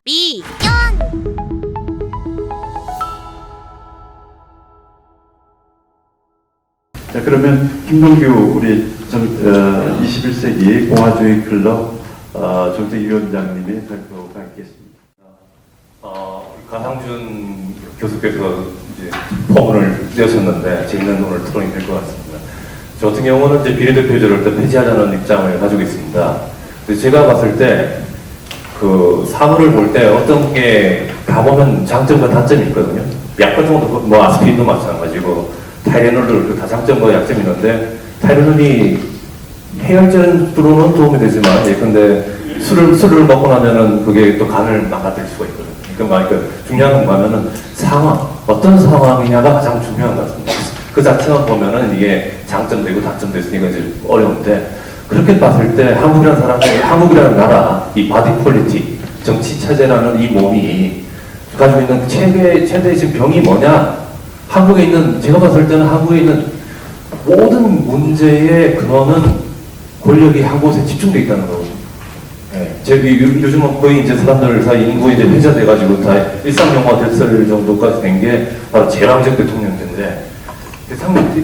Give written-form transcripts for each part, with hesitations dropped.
미연. 자, 그러면 김동규 우리 21세기 공화주의 클럽 정책위원장님의 발표가 있겠습니다. 가상준 교수께서 이제 포문을 떼셨는데 재밌는 오늘 토론이 될 것 같습니다. 저 같은 경우는 이제 비례대표제를 일단 폐지하자는 입장을 가지고 있습니다. 그래서 제가 봤을 때 그 사물을 볼 때 어떤 게 가보면 장점과 단점이 있거든요. 약 같은 것도 뭐 아스피린도 마찬가지고 타이레놀도 다 장점과 약점이 있는데 타이레놀이 해열제로는 도움이 되지만 예컨대 술을 먹고 나면은 그게 또 간을 망가뜨릴 수가 있거든요. 그러니까 중요한 건 뭐냐면은 상황, 어떤 상황이냐가 가장 중요한 것 같습니다. 그 자체만 보면은 이게 장점되고 단점도 있으니까 이제 어려운데 그렇게 봤을 때 한국이라는 나라, 이 바디 폴리티, 정치 체제라는 이 몸이 가지고 있는 최대의 지금 병이 뭐냐? 한국에 있는, 제가 봤을 때는 한국에 있는 모든 문제의 근원은 권력이 한 곳에 집중되어 있다는 거거든요. 요즘은 거의 이제 사람들 사이 인구 이제 회자돼가지고 다 일상영화 됐을 정도까지 된 게 바로 제왕적 대통령제인데,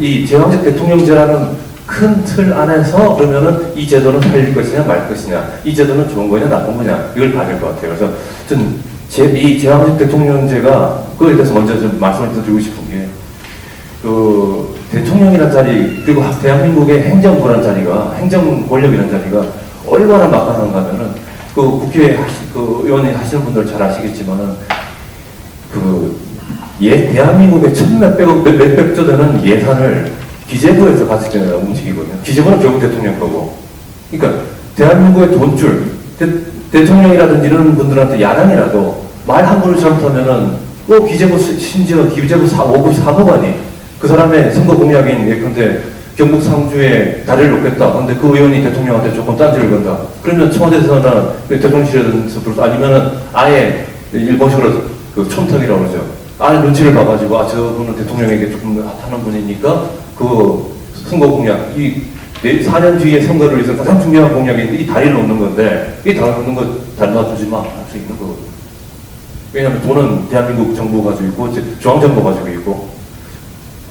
이 제왕적 대통령제라는 큰 틀 안에서 그러면은 이 제도는 살릴 것이냐 말 것이냐, 이 제도는 좋은 거냐 나쁜 거냐 이걸 봐야 될 것 같아요. 그래서 저는 이 제왕적 대통령제가 그거에 대해서 먼저 좀 말씀을 드리고 싶은 게, 그 대통령이라는 자리 그리고 대한민국의 행정부라는 자리가, 행정 권력이라는 자리가 얼마나 막강한가 하면은 그 국회 그 의원이 하시는 분들 잘 아시겠지만은 대한민국의 몇백조 되는 예산을 기재부에서 가지고 움직이거든요. 기재부는 결국 대통령 거고. 그러니까 대한민국의 돈줄, 대통령이라든지 이런 분들한테 야당이라도 말 한번을 잘못하면은 기재부 심지어 기재부 5급 사무관이 그 사람의 선거 공약인 예컨대 경북 상주에 다리를 놓겠다. 근데 그 의원이 대통령한테 조금 딴지를 건다. 그러면 청와대에서나 대통령실에서 아니면은 아예 일본식으로 그 촌턱이라고 그러죠. 아예 눈치를 봐가지고 저분은 대통령에게 조금 하는 분이니까 그 선거 공약, 4년 뒤에 선거를 위해서 가장 중요한 공약인데 이 다리를 놓는 건데 이 다리를 놓는 거 다리 놔두지 마. 할 수 있는 거거든요. 왜냐하면 돈은 대한민국 정부가 가지고 있고 중앙정부가 가지고 있고,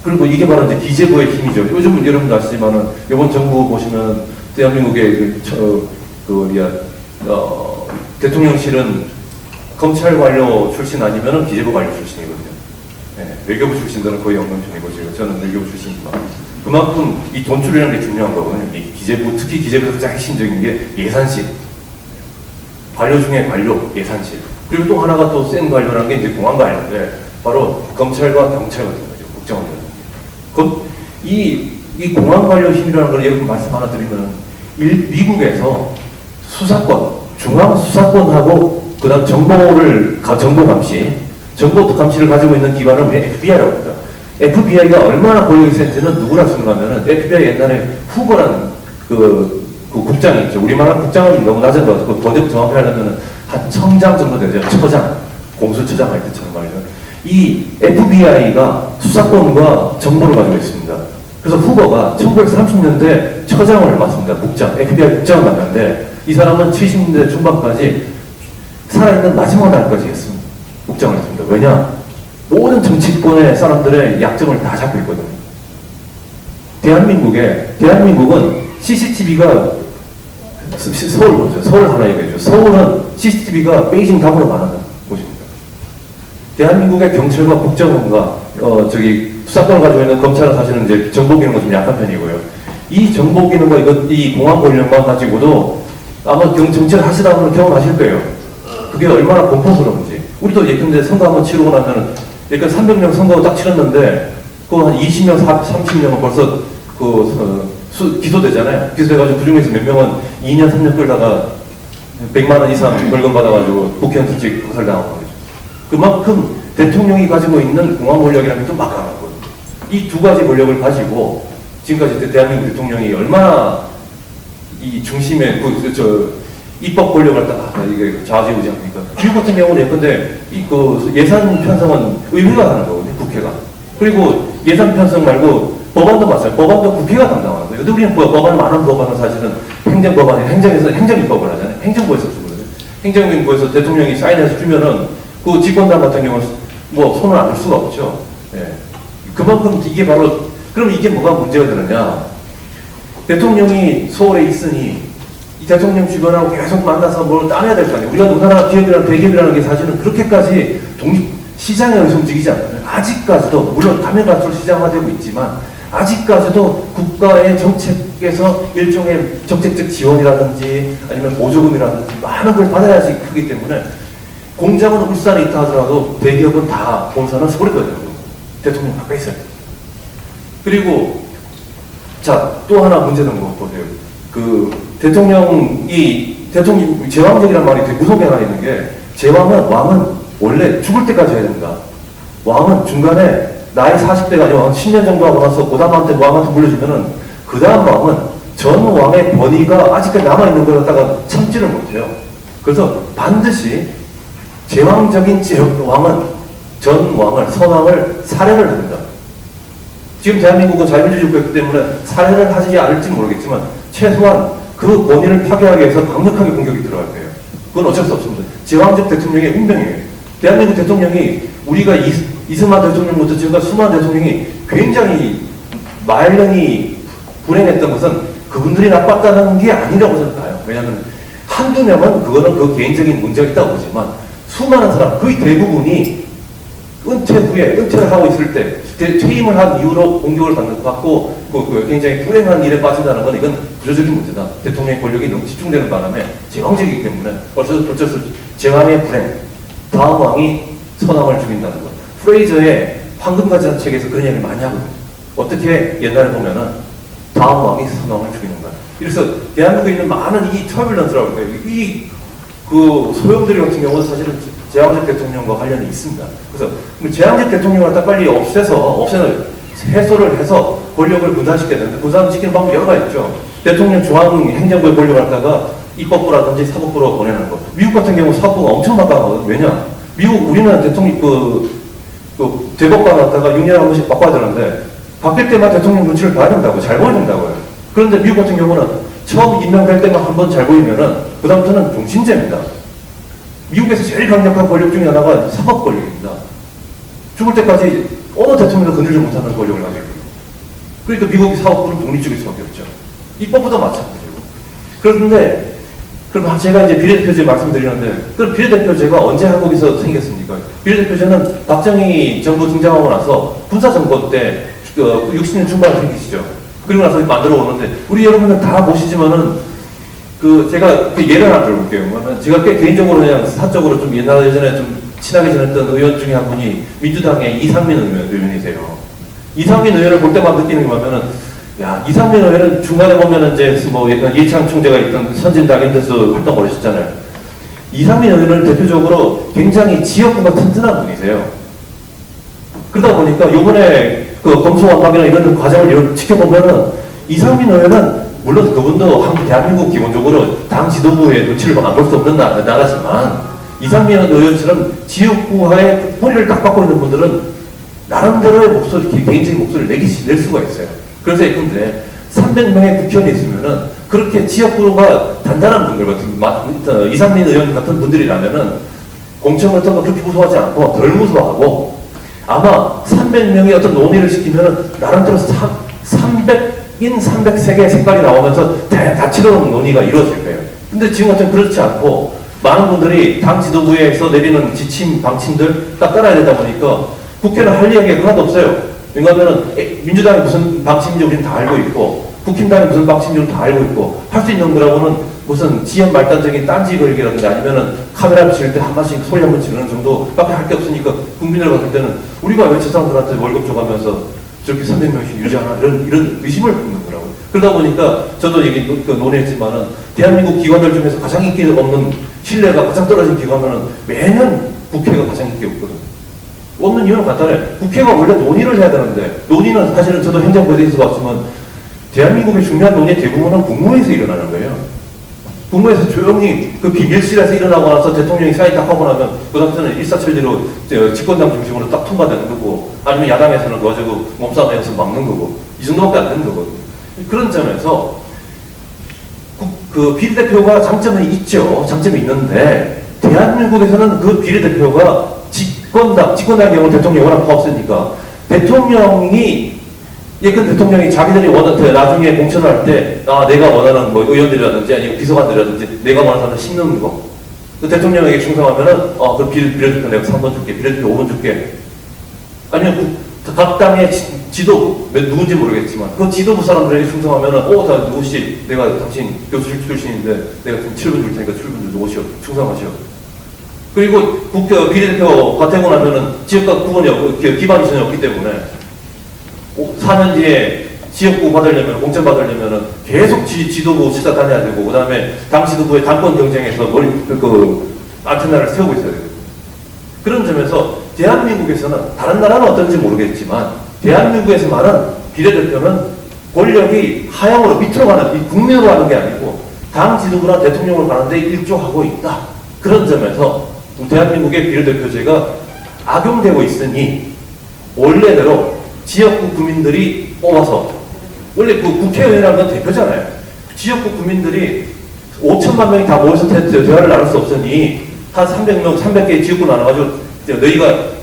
그리고 이게 바로 이제 기재부의 힘이죠. 요즘은 여러분도 아시지만은 이번 정부 보시면 대한민국의 대통령실은 검찰 관료 출신 아니면은 기재부 관료 출신이거든요. 네, 외교부 출신들은 거의 없는 편이고 저는 외교부 출신이지만 그만큼 이 돈줄이라는 게 중요한 거거든요. 이 기재부, 특히 기재부에서 가장 핵심적인 게 예산실. 관료 중에 관료, 예산실. 그리고 또 하나가 또 센 관료라는 게 이제 공안 관료인데 바로 검찰과 경찰 같은 거죠. 국정원. 이 공안 관료 힘이라는 걸 여기 말씀 하나 드리면 미국에서 수사권, 중앙 수사권하고 그다음 정보 감시를 가지고 있는 기관은 FBI라고 합니다. FBI가 얼마나 권력이 센지는 누구나 생각하면은 FBI 옛날에 후보라는 그 국장이 있죠. 우리말은 국장은 너무 낮은 것 같고 더 정확히 하려면은 한 청장 정도 되죠. 처장, 공수처장 할 때처럼 말이죠. 이 FBI가 수사권과 정보를 가지고 있습니다. 그래서 후보가 1930년대 처장을 맡습니다. FBI 국장을 맡는데 이 사람은 70년대 중반까지 살아있는 마지막 날까지 했습니다. 국장을 했습니다. 왜냐? 모든 정치권의 사람들의 약점을 다 잡고 있거든요. 대한민국은 CCTV가 서울 하나 얘기해줘. 서울은 CCTV가 베이징 다음으로 많은 곳입니다. 대한민국의 경찰과 국정원과 수사권을 가지고 있는 검찰은 사실은 이제 정보 기능은 좀 약한 편이고요. 이 정보 기능과 이 공안 권력만 가지고도 아마 정치를 하시다 보면 경험하실 거예요. 그게 얼마나 공포스러운지. 우리도 예컨대 선거 한번 치르고 나면은 300명 선거 딱 치렀는데 한 20명, 30명은 벌써 기소되잖아요. 기소돼가지고 그 중에서 몇 명은 2년, 3년 끌다가 100만 원 이상 벌금 받아가지고 국회의원 실직 거절당하고 말이죠. 그만큼 대통령이 가지고 있는 공안 권력이라는 게 좀 막강하거든요. 이 두 가지 권력을 가지고 지금까지 대한민국 대통령이 얼마나 이 중심에 입법 권력을 이게 좌지우지합니까? 미국 같은 경우는 예컨대 예산 편성은 의회가 하는 거거든요. 국회가. 그리고 예산 편성 말고 법안도 맞아요. 법안도 국회가 담당하는 거예요. 근데 우리는 법안 많은 법안은 사실은 행정법안이 행정에서 행정입법을 하잖아요. 행정부에서 주거든요. 행정부에서 대통령이 사인해서 주면은 그 집권당 같은 경우는 뭐 손을 안 댈 수가 없죠. 예. 그만큼 이게 바로 그럼 이게 뭐가 문제가 되느냐? 대통령이 서울에 있으니 이 대통령 주변하고 계속 만나서 뭘 따내야 될 거 아니에요. 우리가 우리나라 기업이라는 대기업이라는 게 사실은 그렇게까지 시장에서 움직이지 않아요. 아직까지도 물론 가면 갈수록 시장화되고 있지만 아직까지도 국가의 정책에서 일종의 정책적 지원이라든지 아니면 보조금이라든지 많은 걸 받아야지 크기 때문에 공장은 울산에 있다 하더라도 대기업은 다 본사는 서울에 거예요. 대통령 가까이 있어요. 그리고 자, 또 하나 문제는 거 보세요. 그 대통령이 제왕적이라는 말이 되게 무섭게 하나 있는 게 왕은 원래 죽을 때까지 해야 된다. 왕은 중간에 나이 40대가 아니고 10년 정도 하고 나서 그 다음한테 왕한테 물려주면은 그 다음 왕은 전 왕의 권위가 아직까지 남아있는 걸 갖다가 참지를 못해요. 그래서 반드시 제왕적인 왕은 전 왕을, 선왕을 살해를 합니다. 지금 대한민국은 자유민주주의 국가이기 때문에 살해를 하지 않을지 모르겠지만 최소한 그 권위를 파괴하기 위해서 강력하게 공격이 들어갈 거예요. 그건 어쩔 수 없습니다. 제왕적 대통령의 운명이에요. 대한민국 대통령이 우리가 이승만 대통령부터 지금까지 수많은 대통령이 굉장히 말년이 불행했던 것은 그분들이 나빴다는 게 아니라고 생각해요. 왜냐하면 한두 명은 그거는 그 개인적인 문제가 있다고 보지만 수많은 사람, 거의 대부분이 은퇴 후에, 은퇴를 하고 있을 때, 퇴임을 한 이후로 공격을 받고, 굉장히 불행한 일에 빠진다는 건 이건 구조적인 문제다. 대통령의 권력이 너무 집중되는 바람에 제왕적이기 때문에 어쩔 수 없이 제왕의 불행, 다음 왕이 선왕을 죽인다는 것. 프레이저의 황금가지라는 책에서 그런 얘기를 많이 하거든요. 어떻게 옛날에 보면은 다음 왕이 선왕을 죽이는가. 그래서 대한민국에 있는 많은 이 터뷸런스라고 할까요? 그 소용돌이 같은 경우는 사실은 제왕적 대통령과 관련이 있습니다. 그래서 제왕적 대통령을 갖다 빨리 해소를 해서 권력을 분산시켜야 되는데 분산시키는 방법이 여러 가지 있죠. 대통령 중앙 행정부의 권력을 갖다가 입법부라든지 사법부로 보내는 거. 미국 같은 경우 사법부가 엄청 막강하거든요. 왜냐? 우리는 대통령 대법관 갖다가 6년에 한 번씩 바꿔야 되는데 바뀔 때마다 대통령 눈치를 봐야 된다고, 잘 보여야 된다고요. 그런데 미국 같은 경우는 처음 임명될 때만 한 번 잘 보이면은 그다음부터는 종신제입니다. 미국에서 제일 강력한 권력 중에 하나가 사법 권력입니다. 죽을 때까지 어느 대통령도 건들지 못하는 권력을 가지고 있고. 그러니까 미국의 사법부는 독립적일 수밖에 없죠. 입법부도 마찬가지고. 그런데 그럼 제가 이제 비례대표제 말씀드리는데 그럼 비례대표제가 언제 한국에서 생겼습니까? 비례대표제는 박정희 정부 등장하고 나서 군사정권 때 60년 중반에 생기시죠. 그리고 나서 만들어 오는데 우리 여러분들 다 보시지만은 제가 예를 하나 들어볼게요. 제가 꽤 개인적으로 그냥 사적으로 좀 예전에 좀 친하게 지냈던 의원 중에 한 분이 민주당의 이상민 의원이세요. 이상민 의원을 볼 때만 느끼는 게 뭐냐면은, 야, 이상민 의원은 중간에 보면은 이제 약간 이해창 총재가 있던 선진당인데서 활동을 하셨잖아요. 이상민 의원은 대표적으로 굉장히 지역구가 튼튼한 분이세요. 그러다 보니까 요번에 검수완박이나 이런 과정을 지켜보면은 이상민 의원은 물론 그분도 대한민국 기본적으로 당 지도부의 눈치를 안 볼 수 없는 나라지만 이상민 의원처럼 지역구와의 뿌리를 딱 받고 있는 분들은 나름대로의 목소리, 개인적인 목소리를 낼 수가 있어요. 그래서 예컨대 300명의 국회의원이 있으면은 그렇게 지역구가 단단한 분들 같은 이상민 의원 같은 분들이라면은 공천 같은 거 그렇게 무서워하지 않고 덜 무서워하고 아마 300명이 어떤 논의를 시키면은 나름대로 300인 303개의 색깔이 나오면서 다채로운 논의가 이루어질 거예요. 근데 지금 같은 그렇지 않고 많은 분들이 당 지도부에서 내리는 지침, 방침들 딱 따라야 되다 보니까 국회는 할 이야기가 하나도 없어요. 왜냐하면 민주당이 무슨 방침인지 우리는 다 알고 있고 국힘당이 무슨 방침인지 다 알고 있고 할 수 있는 거라고는 무슨 지연 말단적인 딴지 걸기라든지 아니면은 카메라 비칠 때 한 번씩 소리 한 번 지르는 정도밖에 할 게 없으니까 국민들 봤을 때는 우리가 왜 저 사람들한테 월급 줘가면서 저렇게 300명씩 유지하나 이런 의심을 품는 거라고요. 그러다 보니까 저도 얘기 논의했지만은 대한민국 기관들 중에서 가장 인기 없는 신뢰가 가장 떨어진 기관은 매년 국회가 가장 인기 없거든요. 없는 이유는 간단해. 국회가 원래 논의를 해야 되는데 논의는 사실은 저도 행정부에서 있어봤지만 대한민국의 중요한 논의 대부분은 국무회에서 일어나는 거예요. 국무회에서 조용히 그 비밀실에서 일어나고 나서 대통령이 사인 딱 하고 나면 그 다음부터는 일사천리로 집권당 중심으로 딱 통과되는 거고 아니면 야당에서는 그거 몸싸움에서 막는 거고 이 정도밖에 안 되는 거거든요. 그런 점에서 그 비례대표가 장점이 있죠. 장점이 있는데 대한민국에서는 그 비례대표가 집권당의 경우 대통령이 워낙 없으니까 대통령이 예컨 대통령이 자기들이 원하는 나중에 공천을 할 때 내가 원하는 뭐 의원들이라든지 아니면 비서관들이라든지 내가 원하는 사람을 심는 거. 그 대통령에게 충성하면은 그 비례대표 내가 3번 줄게, 비례대표 5번 줄게. 아니면 각 당의 지도부 누군지 모르겠지만 그 지도부 사람들에게 충성하면은 다 누구씨 내가 당신 교수 출신인데 내가 지금 7분 줄 테니까 7분 줄 오시오, 충성하시오. 그리고 비례대표가 되고 나면은 지역과 구분이 기반이 전혀 없기 때문에 4년 뒤에 지역구 받으려면, 공천 받으려면은 계속 지도부 찾아다녀야 되고, 그 다음에 당 지도부의 당권 경쟁에서 안테나를 세우고 있어야 되고. 그런 점에서 대한민국에서는, 다른 나라는 어떤지 모르겠지만, 대한민국에서만은 비례대표는 권력이 하향으로 밑으로 가는, 이 국민으로 가는 게 아니고, 당 지도부나 대통령으로 가는데 일조하고 있다. 그런 점에서 대한민국의 비례대표제가 악용되고 있으니, 원래대로 지역구 구민들이 뽑아서 원래 그 국회의원이라는 건 대표잖아요. 지역구 구민들이 5천만 명이 다 모여서 대화를 나눌 수 없으니 한 300명, 300개의 지역구 나눠가지고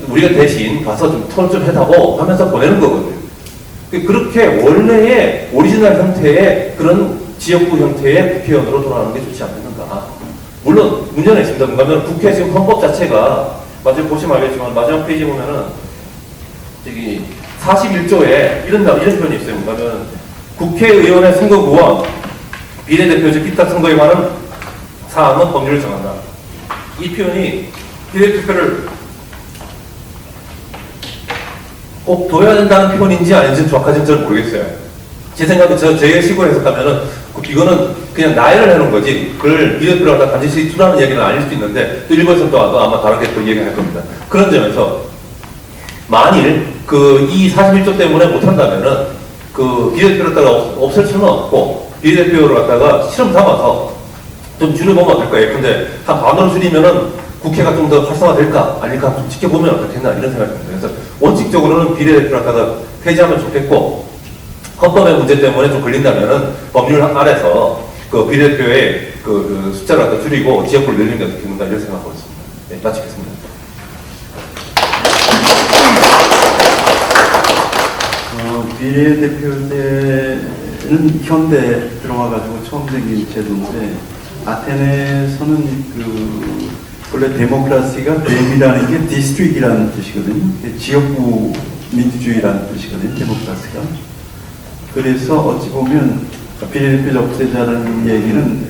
우리가 대신 가서 좀 토론 좀 해다고 하면서 보내는 거거든요. 그렇게 원래의 오리지널 형태의 그런 지역구 형태의 국회의원으로 돌아가는 게 좋지 않겠는가. 물론 문제는 있습니다. 뭐냐면 국회 지금 헌법 자체가 보시면 알겠지만 마지막 페이지 보면은 저기 41조에 이런 표현이 있어요. 뭐냐면 국회의원의 선거구와 비례대표제 기타 선거에 관한 사항은 법률을 정한다. 이 표현이 비례대표를 꼭 둬야 된다는 표현인지 아닌지 정확하지는 잘 모르겠어요. 제 생각에 제 식으로 해석하면은 이거는 그냥 나열을 해놓은 거지 그걸 비례대표를 갖다 반드시 두라는 얘기는 아닐 수도 있는데 또 일본에서는 또 아마 다르게 또 얘기할 겁니다. 그런 점에서 만일 이 41조 때문에 못한다면은 비례대표를 갖다가 없앨 수는 없고 비례대표를 갖다가 실험 삼아서 좀 줄여보면 어떨까요? 근데 한 반으로 줄이면은 국회가 좀 더 활성화될까 아닐까 좀 지켜보면 어떻겠나 이런 생각이 듭니다. 그래서 원칙적으로는 비례대표를 갖다가 폐지하면 좋겠고 헌법의 문제 때문에 좀 걸린다면은 법률 아래서 비례대표의 숫자를 갖다 줄이고 지역구를 늘리는 게 어떻겠는가 이런 생각하고 있습니다. 네, 마치겠습니다. 비례대표제는 현대에 들어와가지고 처음 생긴 제도인데 아테네에서는 원래 데모크라시가 댐이라는 게 디스트릭이라는 뜻이거든요. 지역구 민주주의라는 뜻이거든요. 데모크라시가. 그래서 어찌 보면 비례대표 없애자는 얘기는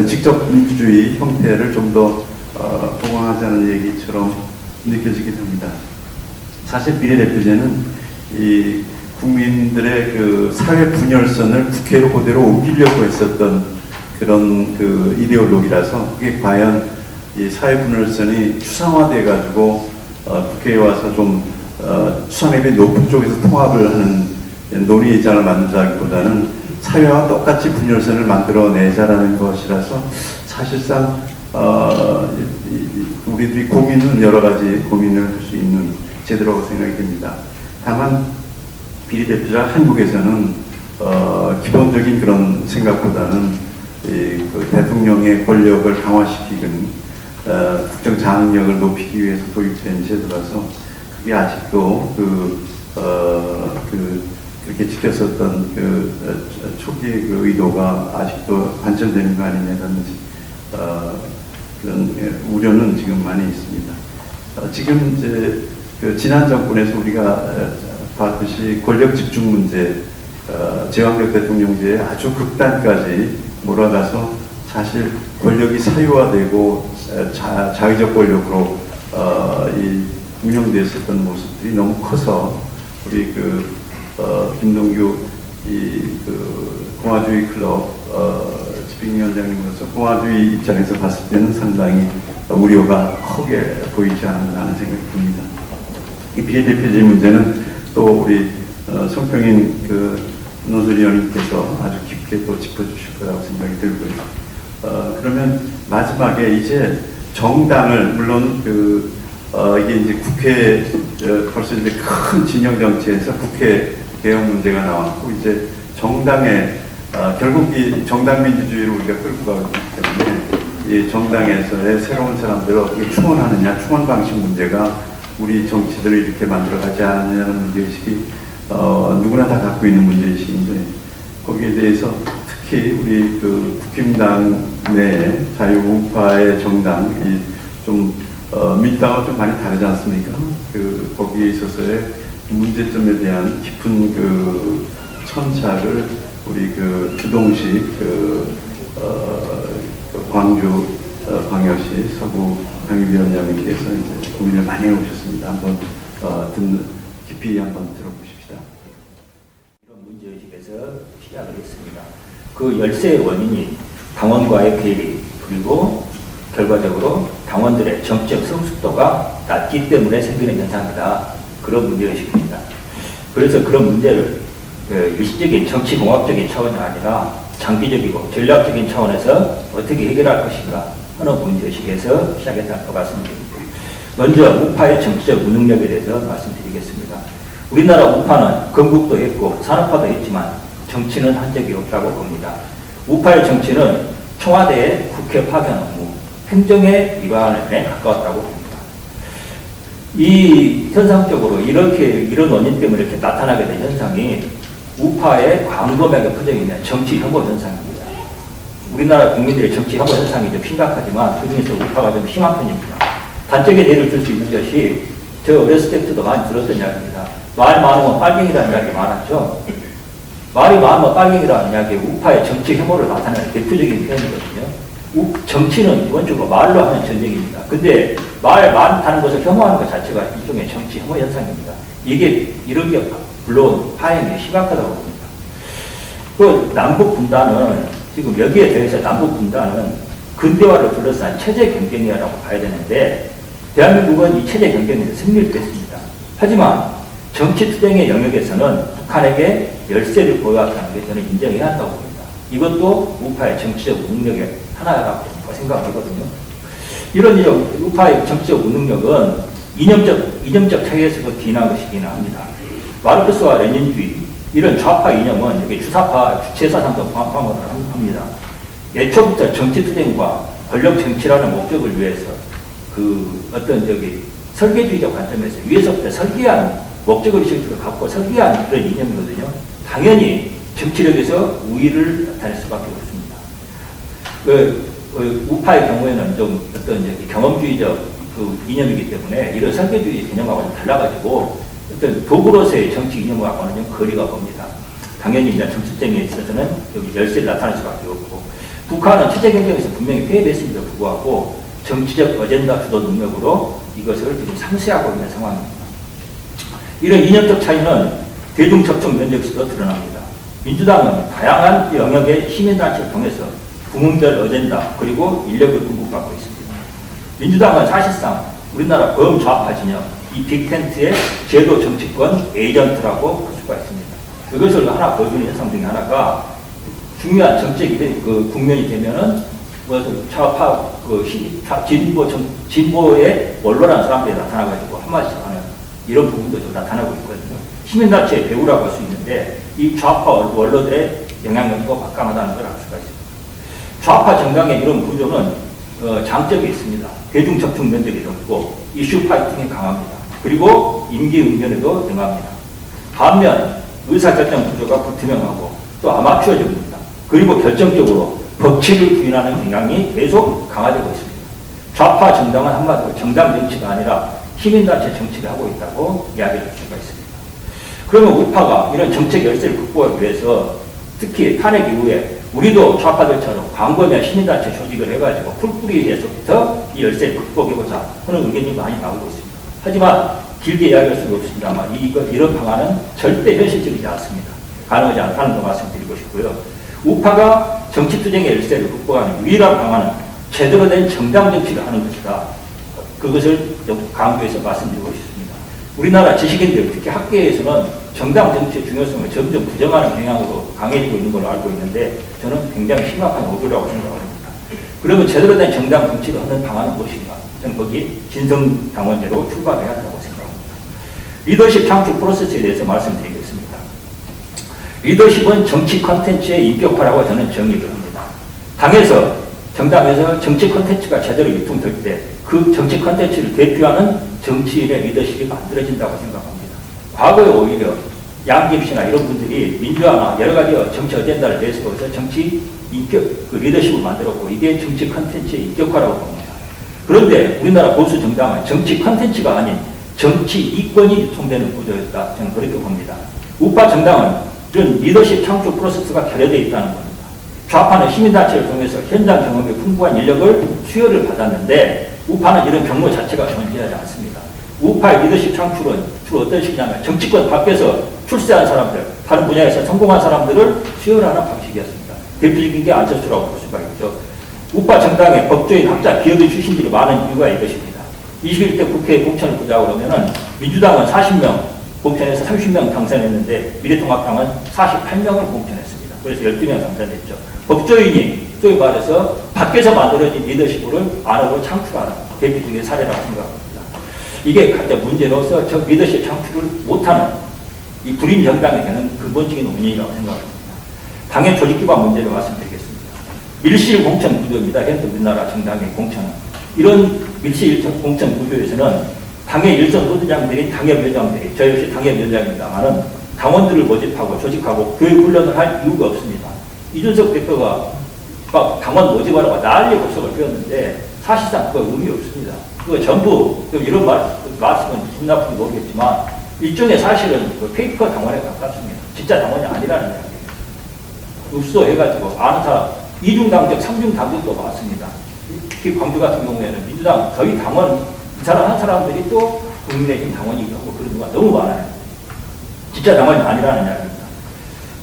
직접 민주주의 형태를 좀 더 보강하자는 얘기처럼 느껴지게 됩니다. 사실 비례대표제는 이 국민들의 사회 분열선을 국회로 그대로 옮기려고 했었던 그런 이데올로기라서 그게 과연 이 사회 분열선이 추상화돼 가지고 국회에 와서 좀 추상력이 높은 쪽에서 통합을 하는 논의의장을 만들자기보다는 사회와 똑같이 분열선을 만들어내자라는 것이라서 사실상 우리들이 고민은 여러 가지 고민을 할 수 있는 제도라고 생각이 됩니다. 다만 비례대표자 한국에서는 기본적인 그런 생각보다는 대통령의 권력을 강화시키는 국정 장악력을 높이기 위해서 도입된 제도라서 그게 아직도 그렇게 지켰었던 초기의 의도가 아직도 관철되는 거 아니냐는 그런 우려는 지금 많이 있습니다. 지금 이제 지난 정권에서 우리가 봤듯이 권력 집중 문제, 제왕적 대통령제에 아주 극단까지 몰아가서 사실 권력이 사유화되고 자의적 권력으로 운영됐었던 모습들이 너무 커서 우리 김동규 공화주의 클럽 집행위원장님으로서 공화주의 입장에서 봤을 때는 상당히 우려가 크게 보이지 않나 하는 생각이 듭니다. 이 비례대표제 문제는 또 우리 송평인 논설위원님께서 아주 깊게 또 짚어주실 거라고 생각이 들고요. 그러면 마지막에 이제 정당을 물론 이게 이제 국회 벌써 이제 큰 진영 정치에서 국회 개혁 문제가 나왔고 이제 정당의 결국 이 정당 민주주의를 우리가 끌고 가기 때문에 이 정당에서의 새로운 사람들을 어떻게 충원하느냐, 충원 방식 문제가 우리 정치들을 이렇게 만들어가지 않느냐는 문제의식이 누구나 다 갖고 있는 문제의식인데, 거기에 대해서 특히 우리 그 국힘당 내 자유우파의 정당이 좀 민주당과 좀 많이 다르지 않습니까? 그 거기에 있어서의 문제점에 대한 깊은 그 천착을 우리 그 주동식 광주 광역시 서구 당협위원장님께서 이제 고민을 많이 해오셨습니다. 한번 깊이 한번 들어보십시다. 이런 문제의식에서 시작을 했습니다. 그 열세의 원인이 당원과의 괴리, 그리고 결과적으로 당원들의 정치적 성숙도가 낮기 때문에 생기는 현상이다. 그런 문제의식입니다. 그래서 그런 문제를 일시적인 정치공학적인 차원이 아니라 장기적이고 전략적인 차원에서 어떻게 해결할 것인가 하는 문제의식에서 시작했다는 것 같습니다. 먼저 우파의 정치적 무능력에 대해서 말씀드리겠습니다. 우리나라 우파는 건국도 했고 산업화도 했지만 정치는 한 적이 없다고 봅니다. 우파의 정치는 청와대의 국회 파견 업무, 행정의 일환에 가까웠다고 봅니다. 이 현상적으로 이런 원인 때문에 이렇게 나타나게 된 현상이 우파의 광범위하게 퍼져 있는 정치 혐오 현상입니다. 우리나라 국민들의 정치 혐오 현상이 좀 심각하지만 그중에서 우파가 좀 심한 편입니다. 단적인 예를 들 수 있는 것이 저 어렸을 때부터도 많이 들었던 이야기입니다. 말 많으면 빨갱이라는 이야기 많았죠. 말이 많으면 빨갱이라는 이야기, 우파의 정치 혐오를 나타내는 대표적인 표현이거든요. 정치는 기본적으로 말로 하는 전쟁입니다. 근데 말 많다는 것을 혐오하는 것 자체가 일종의 정치 혐오 현상입니다. 이런 게 물론 파행이 심각하다고 봅니다. 그 남북 분단은 지금 여기에 대해서 남북 분단은 근대화를 둘러싼 체제 경쟁이라고 봐야 되는데 대한민국은 이 체제 경쟁에서 승리를 뺐습니다. 하지만 정치 투쟁의 영역에서는 북한에게 열세를 보여왔다는 게 저는 인정해야 한다고 봅니다. 이것도 우파의 정치적 무능력의 하나라고 생각하거든요. 이런 우파의 정치적 무능력은 이념적 차이에서도 기인한 것이긴 합니다. 마르크스와 레닌주의, 이런 좌파 이념은 여기 주사파 주체사상도 포함을 합니다. 예초부터 정치 투쟁과 권력 정치라는 목적을 위해서 설계주의적 관점에서 위에서부터 설계한 목적을 갖고 설계한 그런 이념이거든요. 당연히 정치력에서 우위를 나타낼 수밖에 없습니다. 우파의 경우에는 좀 경험주의적 이념이기 때문에 이런 설계주의 개념하고는 달라가지고 도구로서의 정치 이념하고는 좀 거리가 멉니다. 당연히 이제 정치쟁에 있어서는 여기 열세를 나타낼 수밖에 없고, 북한은 체제 경쟁에서 분명히 패배했음에도 불구하고 정치적 어젠다 주도 능력으로 이것을 지금 상쇄하고 있는 상황입니다. 이런 이념적 차이는 대중 접촉 면적에서도 드러납니다. 민주당은 다양한 영역의 시민단체를 통해서 부문별 어젠다 그리고 인력을 공급받고 있습니다. 민주당은 사실상 우리나라 범좌파 진영, 이 빅텐트의 제도 정치권 에이전트라고 볼 수가 있습니다. 이것을 하나 보여주는 현상 중에 하나가 중요한 정책 국면이 되면은 좌파 진보의 원로라는 사람들이 나타나가지고 한마디씩 하는 이런 부분도 좀 나타나고 있거든요. 시민단체의 배우라고 할 수 있는데 이 좌파 원로들의 영향력도 막강하다는 걸 알 수가 있습니다. 좌파 정당의 이런 구조는 장점이 있습니다. 대중 접촉 면적이 넓고 이슈 파이팅이 강합니다. 그리고 임기 응변에도 능합니다. 반면 의사결정 구조가 불투명하고 또 아마추어적입니다. 그리고 결정적으로 법치를 부인하는 경향이 계속 강화되고 있습니다. 좌파 정당은 한마디로 정당 정치가 아니라 시민단체 정치를 하고 있다고 이야기할 수가 있습니다. 그러면 우파가 이런 정책 열세를 극복하기 위해서 특히 탄핵 이후에 우리도 좌파들처럼 광범위한 시민단체 조직을 해가지고 풀뿌리에서부터 이 열세를 극복해보자 하는 의견이 많이 나오고 있습니다. 하지만 길게 이야기할 수는 없습니다만 이런 방안은 절대 현실적이지 않습니다. 가능하지 않다는 거 말씀드리고 싶고요. 우파가 정치투쟁의 열세를 극복하는 유일한 방안은 제대로 된 정당 정치를 하는 것이다. 그것을 강조해서 말씀드리고 싶습니다. 우리나라 지식인들, 특히 학계에서는 정당 정치의 중요성을 점점 부정하는 경향으로 강해지고 있는 걸로 알고 있는데 저는 굉장히 심각한 오류라고 생각합니다. 그러면 제대로 된 정당 정치를 하는 방안은 무엇인가? 저는 거기 진성당원제로 출발해야 한다고 생각합니다. 리더십 창출 프로세스에 대해서 말씀드리겠습니다. 리더십은 정치 컨텐츠의 인격화라고 저는 정의를 합니다. 당에서, 정당에서 정치 컨텐츠가 제대로 유통될 때 그 정치 컨텐츠를 대표하는 정치인의 리더십이 만들어진다고 생각합니다. 과거에 오히려 양김씨나 이런 분들이 민주화나 여러 가지 정치 어젠다를 내세워서 정치 인격, 리더십을 만들었고 이게 정치 컨텐츠의 인격화라고 봅니다. 그런데 우리나라 보수 정당은 정치 컨텐츠가 아닌 정치 이권이 유통되는 구조였다. 저는 그렇게 봅니다. 우파 정당은 이런 리더십 창출 프로세스가 결여되어 있다는 겁니다. 좌파는 시민단체를 통해서 현장 경험의 풍부한 인력을 수혈을 받았는데 우파는 이런 경로 자체가 존재하지 않습니다. 우파의 리더십 창출은 주로 어떤 식이냐면 정치권 밖에서 출세한 사람들, 다른 분야에서 성공한 사람들을 수혈하는 방식이었습니다. 대표적인 게 안철수라고 볼 수가 있죠. 우파 정당의 법조인, 학자, 기업인 출신들이 많은 이유가 이것입니다. 21대 국회에 공천을 보자고 그러면은 민주당은 40명 공천해서 30명 당선했는데 미래통합당은 48명을 공천했습니다. 그래서 12명 당선됐죠. 법조인이 소위 말해서 밖에서 만들어진 리더십을 안으로 창출하는 대표적인 사례라고 생각합니다. 이게 가장 문제로서 저 리더십 창출을 못하는 이 불임 정당에 대한 근본적인 원인이라고 생각합니다. 당의 조직 기반 문제를 말씀드리겠습니다. 밀실 공천 구조입니다. 현재 우리나라 정당의 공천은. 이런 밀실 공천 구조에서는 당의 일선 소대장들인 당협위원장들이, 저 역시 당협위원장입니다만은 당원들을 모집하고 조직하고 교육 훈련을 할 이유가 없습니다. 이준석 대표가 당원 모집하라고 난리 법석을 피웠는데 사실상 그거 의미 없습니다. 그거 전부 이런 말씀은 기분 나쁜지 모르겠지만 일종의 사실은 페이커 당원에 가깝습니다. 진짜 당원이 아니라는 이야기예요. 읍소해가지고 아는 사람, 이중당적, 삼중당적도 많습니다. 특히 광주 같은 경우에는 민주당 거의 당원, 이 사람 한 사람들이 또 국민의힘 당원이기도 하고 그런 경우가 너무 많아요. 진짜 당원이 아니라는 이야기입니다.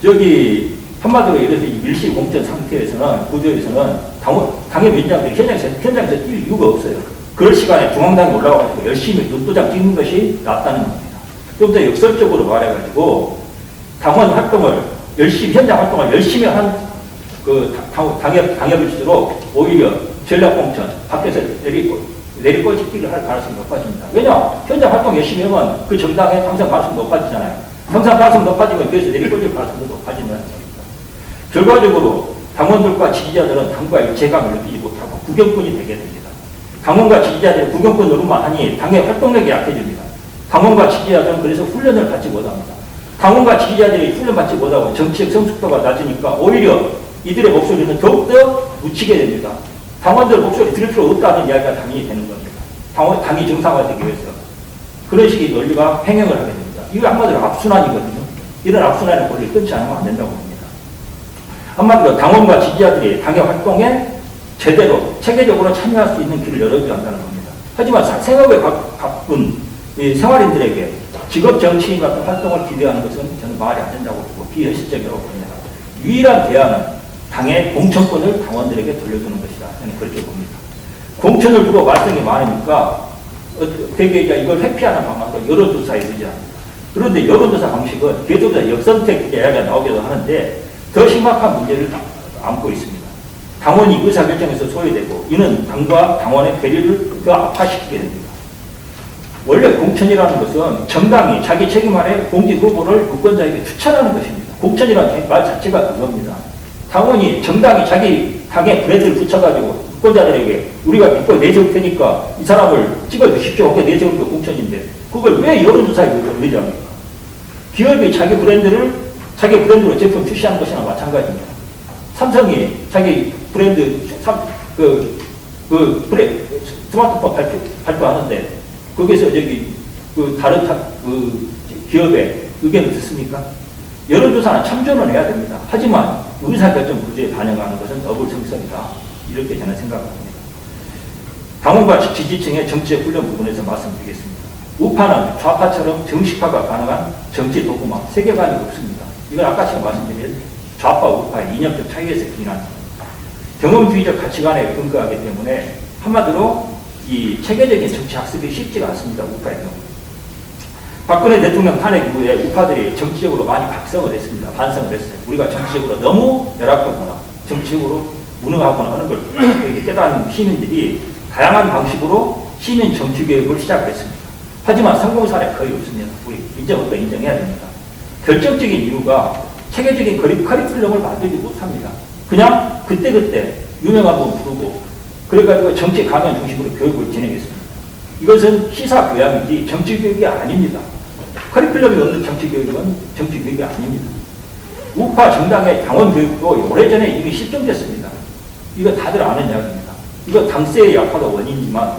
저기 한마디로 이래서 이 밀실 공천 상태에서는, 구조에서는 당협위원장들이 현장에서 뛸 이유가 없어요. 그럴 시간에 중앙당에 올라와가지고 열심히 눈도장 찍는 것이 낫다는 겁니다. 좀 더 역설적으로 말해가지고 당원 활동을 열심히, 현장 활동을 열심히 한 당협일수록 오히려 전략공천, 밖에서 내리꼴찍기를 할 가능성이 높아집니다. 왜냐? 현장 활동 열심히 하면 그 정당의 당선 가능성이 높아지잖아요. 당선 가능성이 높아지면 그래서 내리꼴찍 가능성도 높아진다는 겁니다. 결과적으로 당원들과 지지자들은 당과 일체감을 느끼지 못하고 구경꾼이 되게 됩니다. 당원과 지지자들이 구경꾼 노릇만 하니 당의 활동력이 약해집니다. 당원과 지지자들은 그래서 훈련을 받지 못합니다. 당원과 지지자들이 훈련받지 못하고 정치적 성숙도가 낮으니까 오히려 이들의 목소리는 더욱더 묻히게 됩니다. 당원들 목소리 들을 필요 없다는 이야기가 당연히 되는 겁니다. 당이 정상화되기 위해서. 그런 식의 논리가 횡행을 하게 됩니다. 이거 한마디로 악순환이거든요. 이런 악순환의 권리를 끊지 않으면 안 된다고 봅니다. 한마디로 당원과 지지자들이 당의 활동에 제대로 체계적으로 참여할 수 있는 길을 열어줘야 한다는 겁니다. 하지만 생업에 바쁜 생활인들에게 직업 정치인 같은 활동을 기대하는 것은 저는 말이 안 된다고 보고 비현실적이라고 봅니다. 유일한 대안은 당의 공천권을 당원들에게 돌려주는 것이다. 저는 그렇게 봅니다. 공천을 두고 말썽이 많으니까 되게 이걸 회피하는 방법으로 여론조사에 의지합니다. 그런데 여론조사 방식은 계속해서 역선택 이야기가 나오기도 하는데 더 심각한 문제를 안고 있습니다. 당원이 의사결정에서 소외되고 이는 당과 당원의 괴리를 더 악화시키게 됩니다. 원래 공천이라는 것은 정당이 자기 책임 아래 공직 후보를 유권자에게 추천하는 것입니다. 공천이라는 말 자체가 그겁니다. 당원이, 정당이 자기 당의 브랜드를 붙여가지고 유권자들에게 우리가 믿고 내세울 테니까 이 사람을 찍어주십시오. 그게 내세우는 게 공천인데 그걸 왜 여론조사에 의지합니까? 기업이 자기 브랜드로 제품 출시하는 것이나 마찬가지입니다. 삼성이 자기 브랜드, 스마트폰 발표하는데 거기서 다른 기업의 의견을 듣습니까? 여론조사는 참조는 해야 됩니다. 하지만 의사결정 구조에 반영하는 것은 어불성설이다. 이렇게 저는 생각합니다. 당원과 지지층의 정치적 훈련 부분에서 말씀드리겠습니다. 우파는 좌파처럼 정식화가 가능한 정치 도구만 세계관이 없습니다. 이건 아까 제가 말씀드린 좌파 우파의 이념적 차이에서 기인한 경험주의적 가치관에 근거하기 때문에 한마디로 이 체계적인 정치 학습이 쉽지가 않습니다. 우파의 경우. 박근혜 대통령 탄핵 이후에 우파들이 정치적으로 많이 각성을 했습니다. 반성을 했어요. 우리가 정치적으로 너무 열악하거나 정치적으로 무능하거나 하는 걸 깨달은 시민들이 다양한 방식으로 시민 정치 교육을 시작했습니다. 하지만 성공 사례 거의 없습니다. 우리 인정해야 됩니다. 결정적인 이유가 체계적인 커리큘럼을 만들지 못합니다. 그냥 그때그때 유명한 분 부르고 그래가지고 정치 강연 중심으로 교육을 진행했습니다. 이것은 시사 교양이지 정치 교육이 아닙니다. 커리큘럼이 없는 정치 교육은 정치 교육이 아닙니다. 우파 정당의 당원 교육도 오래전에 이미 실종됐습니다. 이거 다들 아는 이야기입니다. 이거 당세의 약화가 원인이지만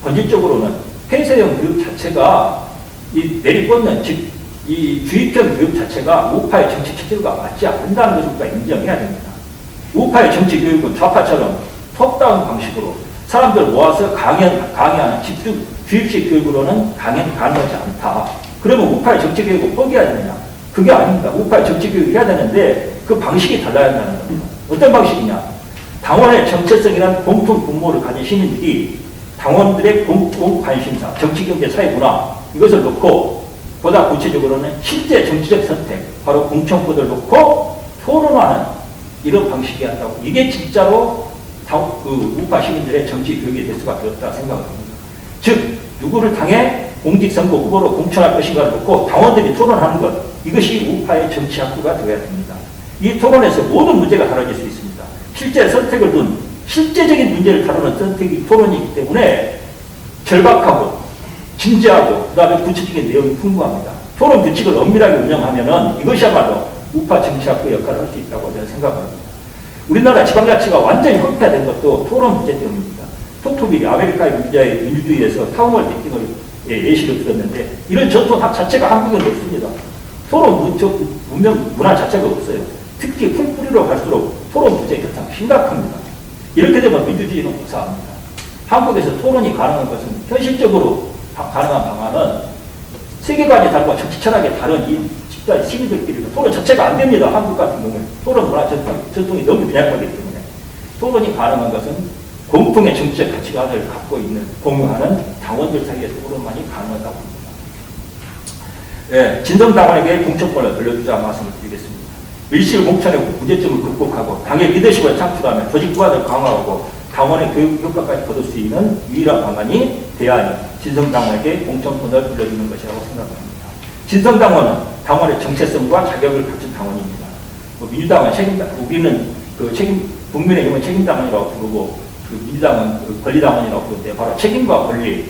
본질적으로는 폐쇄형 교육 자체가 이 내리꽂는 즉 이 주입형 교육 자체가 우파의 정치 체질과 맞지 않는다는 것을 우리가 인정해야 됩니다. 우파의 정치 교육은 좌파처럼 톱다운 방식으로 사람들 모아서 강의하는 집중 주입식 교육으로는 강연이 가능하지 않다. 그러면 우파의 정치 교육을 포기해야 되느냐? 그게 아닙니다. 우파의 정치 교육을 해야 되는데 그 방식이 달라야 한다는 겁니다. 어떤 방식이냐? 당원의 정체성이란 공통 분모를 가진 시민들이 당원들의 공통 관심사, 정치, 경제, 사회, 문화 이것을 놓고 보다 구체적으로는 실제 정치적 선택, 바로 공천권을 놓고 토론하는 이런 방식이 한다고. 이게 진짜로 우파 시민들의 정치 교육이 될 수밖에 없다고 생각합니다. 즉, 누구를 당해 공직선거 후보로 공천할 것인가를 놓고 당원들이 토론하는 것, 이것이 우파의 정치 학구가 되어야 됩니다. 이 토론에서 모든 문제가 다뤄질 수 있습니다. 실제 선택을 둔 실제적인 문제를 다루는 선택이 토론이기 때문에 절박하고 진지하고 그 다음에 구체적인 내용이 풍부합니다. 토론 규칙을 엄밀하게 운영하면은 이것이야말로 우파 정치학부의 역할을 할 수 있다고 저는 생각합니다. 우리나라 지방자치가 완전히 흑폐된 것도 토론 문제 때문입니다. 톡톡이 아메리카의 민주주의에서 타운홀 미팅을 예시로 들었는데 이런 전통 자체가 한국에는 없습니다. 토론 문명 문화 자체가 없어요. 특히 풀뿌리로 갈수록 토론 문제가 참 심각합니다. 이렇게 되면 민주주의는 무사합니다. 한국에서 토론이 가능한 것은 현실적으로 가능한 방안은 세계관이 다르고 정치 철학이 다른 이 집단 시민들끼리 토론 자체가 안 됩니다. 한국 같은 경우에 토론 문화 전통이 너무 미약하기 때문에 토론이 가능한 것은 공통의 정치적 가치관을 갖고 있는 공유하는 당원들 사이에서 토론만이 가능하다고 봅니다. 예, 진성당원에게 공천권을 돌려주자 말씀을 드리겠습니다. 밀실 공천의 문제점을 극복하고 당의 리더십을 창출하며 조직 부안을 강화하고 당원의 교육 효과까지 거둘 수 있는 유일한 방안이 대안이 진성당원에게 공천권을 돌려주는 것이라고 생각합니다. 진성당원은 당원의 정체성과 자격을 갖춘 당원입니다. 민주당은 우리는 국민의힘은 책임당원이라고 부르고 민주당은 권리당원이라고 부르는데 바로 책임과 권리,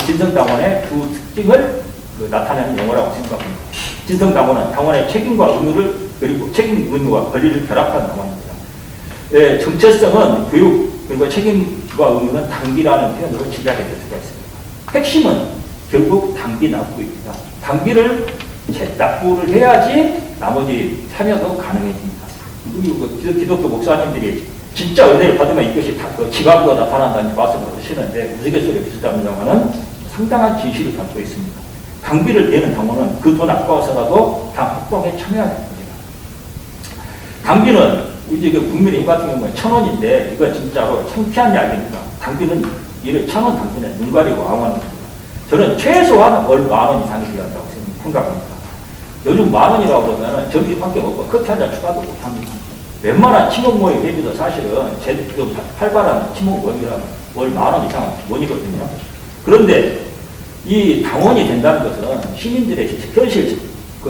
진성당원의 두 특징을 나타내는 용어라고 생각합니다. 진성당원은 당원의 책임과 의무를 그리고 책임 의무와 권리를 결합한 당원입니다. 예, 정체성은 교육 그리고 책임과 의무는 당비라는 표현으로 지략이 될 수가 있습니다. 핵심은 결국 당비 납부입니다. 당비를 납부를 해야지 나머지 참여도 가능해집니다. 그리고 기독교 목사님들이 진짜 은혜를 받으면 이것이 다 지각으로 나타난다는 말씀을 하시는데 우스갯소리에 비슷합니다만은 상당한 진실을 갖고 있습니다. 당비를 내는 당원은 그 돈 아까워서라도 당 활동에 참여해야 됩니다. 당비는 이제 국민의힘 같은 경우는 1,000원인데 이거 진짜로 창피한 이야기입니다. 당비는 이를 1,000원 당비는 눈 가리고 아웅하는 겁니다. 저는 최소한 월 10,000원 이상이 되어야 한다고 생각합니다. 요즘 10,000원이라고 그러면 점심밖에 먹고 커피 한 잔 추가도 못합니다. 웬만한 친목모임 대비도 사실은 활발한 친목모임이라면 월 10,000원 이상은 기본이거든요. 그런데 이 당원이 된다는 것은 시민들의 현실